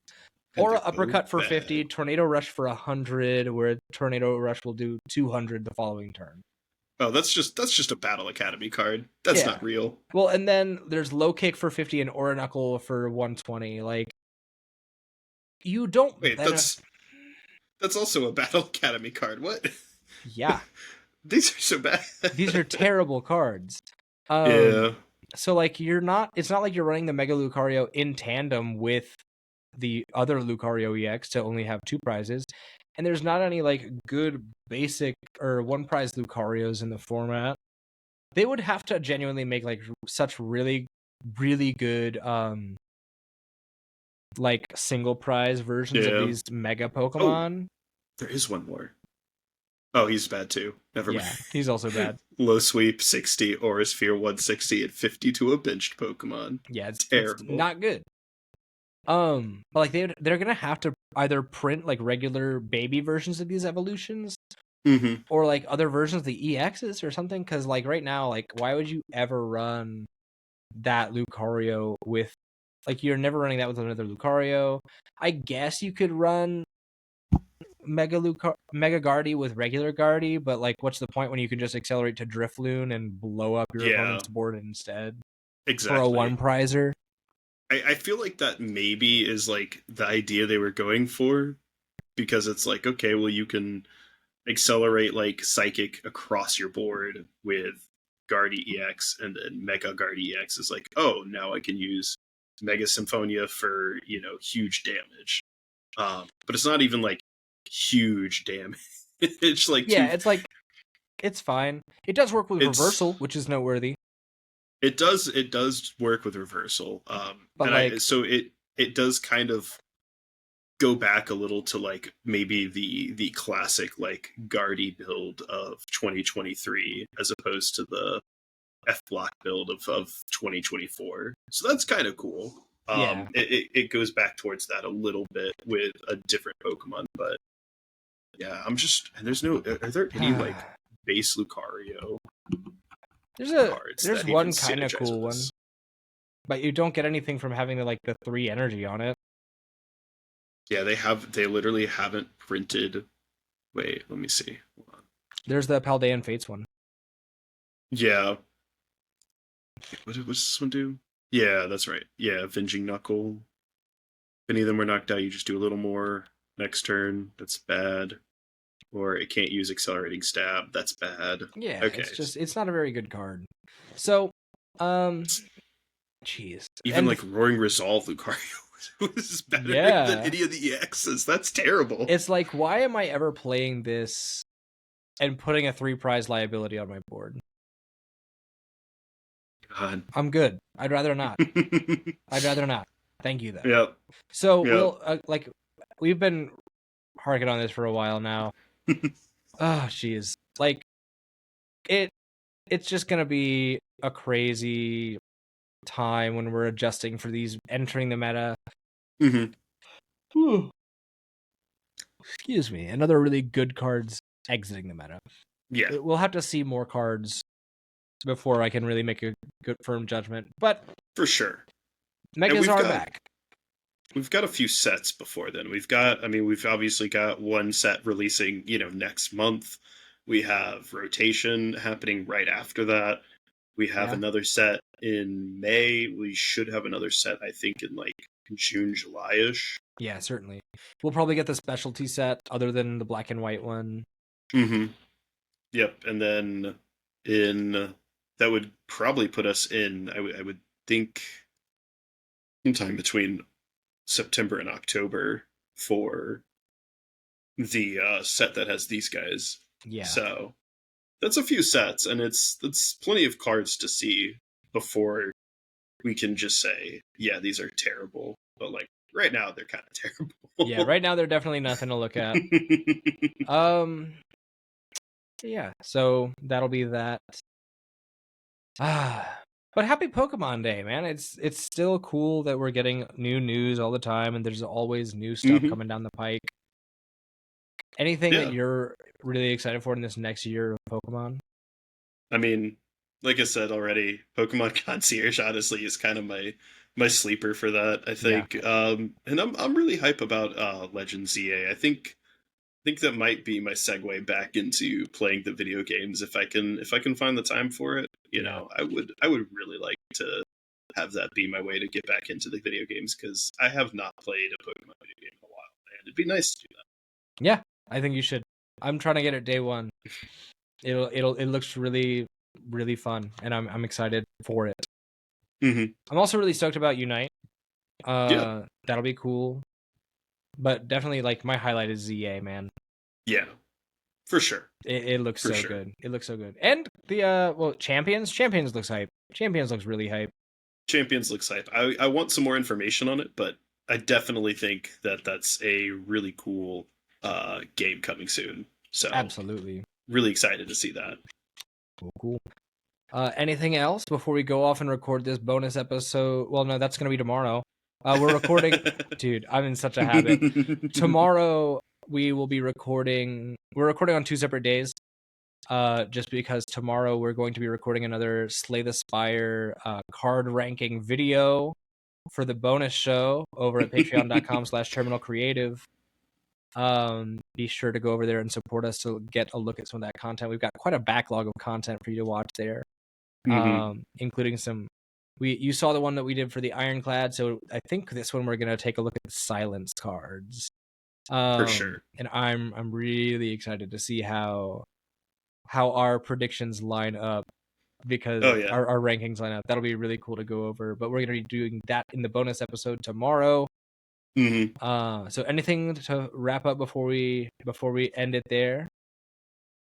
Aura Uppercut for 50, Tornado Rush for 100, where Tornado Rush will do 200 the following turn. Oh, that's just a Battle Academy card. That's not real. Well, and then there's Low Kick for 50 and Aura Knuckle for 120. Like, you don't... Wait, that's also a Battle Academy card. What? Yeah. These are so bad. These are terrible cards. Yeah. So, like, it's not like you're running the Mega Lucario in tandem with the other Lucario EX to only have 2 prizes. And there's not any, like, good basic or 1 prize Lucarios in the format. They would have to genuinely make, like, such really, really good, like, single prize versions of these Mega Pokemon. Oh, there is one more. Oh, he's bad too. Never mind. Yeah, he's also bad. Low Sweep 60, Aura Sphere 160, and 50 to a benched Pokemon. Yeah, it's terrible. It's not good. But like they're gonna have to either print like regular baby versions of these evolutions, or like other versions of the EXs or something. Because like right now, like why would you ever run that Lucario with, like you're never running that with another Lucario? I guess you could run Mega Guardy with regular Guardy, but like what's the point when you can just accelerate to Drifloon and blow up your opponent's board instead? Exactly. For a 1 prizer. I feel like that maybe is like the idea they were going for, because it's like, okay, well, you can accelerate like Psychic across your board with Guardy EX, and then Mega Guardy EX is like, oh, now I can use Mega Symphonia for, huge damage. But it's not even like huge damage. It's like it's like, it's fine. It does work with reversal, which is noteworthy. It does work with reversal. But and so it does kind of go back a little to like maybe the classic like Guardy build of 2023 as opposed to the F block build of 2024. So that's kind of cool. It goes back towards that a little bit with a different Pokemon, but yeah, are there any like base Lucario? There's one kind of cool one, but you don't get anything from having the 3 energy on it. Yeah, they literally haven't printed. Wait, let me see. Hold on. There's the Paldean Fates one. Yeah. What does this one do? Yeah, that's right. Yeah, Avenging Knuckle. If any of them are knocked out, you just do a little more next turn. That's bad. Or it can't use Accelerating Stab. That's bad. Yeah, Okay. it's not a very good card. So, jeez. Even like Roaring Resolve Lucario was better than any of the EXs. That's terrible. It's like, why am I ever playing this and putting a 3-prize liability on my board? God. I'm good. I'd rather not. I'd rather not. Thank you, though. Yep. So, we'll, we've been harking on this for a while now. Oh, jeez. Like, it's just going to be a crazy time when we're adjusting for these entering the meta. Excuse me. And other really good cards exiting the meta. Yeah. We'll have to see more cards before I can really make a good firm judgment. But for sure. Megas are back. We've got a few sets before then. We've obviously got one set releasing, next month. We have rotation happening right after that. We have another set in May. We should have another set, I think, in like June, July-ish. Yeah, certainly. We'll probably get the specialty set other than the black and white one. Yep. And then that would probably put us in, I would think, sometime between September and October for the set that has these guys. Yeah. So that's a few sets, and that's plenty of cards to see before we can just say, yeah, these are terrible. But like right now, they're kind of terrible. Yeah, right now they're definitely nothing to look at. Yeah, so that'll be that. But happy Pokemon Day, man. It's still cool that we're getting new news all the time, and there's always new stuff coming down the pike. Anything that you're really excited for in this next year of Pokemon? I mean, like I said already, Pokemon Concierge honestly is kind of my sleeper for that, I think. Yeah. And I'm really hype about Legends ZA. I think that might be my segue back into playing the video games if I can find the time for it. You know, I would really like to have that be my way to get back into the video games, because I have not played a Pokemon video game in a while, and it'd be nice to do that. Yeah, I think you should. I'm trying to get it day one. It looks really, really fun, and I'm excited for it. I'm also really stoked about Unite. That'll be cool. But definitely, like, my highlight is ZA, man. Yeah, for sure. It looks so good. It looks so good. And the Champions looks hype. Champions looks really hype. Champions looks hype. I want some more information on it, but I definitely think that that's a really cool game coming soon. So absolutely, really excited to see that. Cool. Anything else before we go off and record this bonus episode? Well, no, that's gonna be tomorrow. We're recording. Dude, I'm in such a habit. Tomorrow we will be recording. We're recording on 2 separate days. Just because tomorrow we're going to be recording another Slay the Spire card ranking video for the bonus show over at patreon.com/terminalcreative. Be sure to go over there and support us to get a look at some of that content. We've got quite a backlog of content for you to watch there, including some. You saw the one that we did for the Ironclad, so I think this one we're gonna take a look at the Silence cards. For sure. And I'm really excited to see how our predictions line up, because our rankings line up. That'll be really cool to go over. But we're gonna be doing that in the bonus episode tomorrow. So anything to wrap up before we end it there?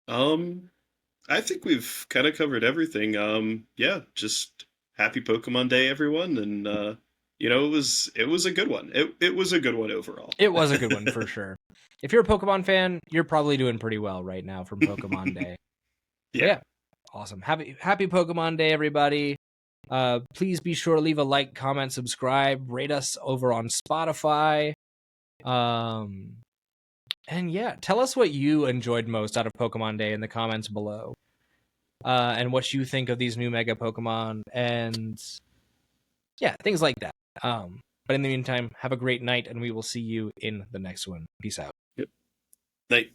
I think we've kind of covered everything. Yeah, just happy Pokemon Day, everyone, and it was a good one. It was a good one overall. It was a good one for sure. If you're a Pokemon fan, you're probably doing pretty well right now from Pokemon Day. Yeah, awesome. Happy Pokemon Day, everybody. Please be sure to leave a like, comment, subscribe, rate us over on Spotify. And yeah, tell us what you enjoyed most out of Pokemon Day in the comments below. And what you think of these new Mega Pokemon, and yeah, things like that. But in the meantime, have a great night, and we will see you in the next one. Peace out. Yep. Night.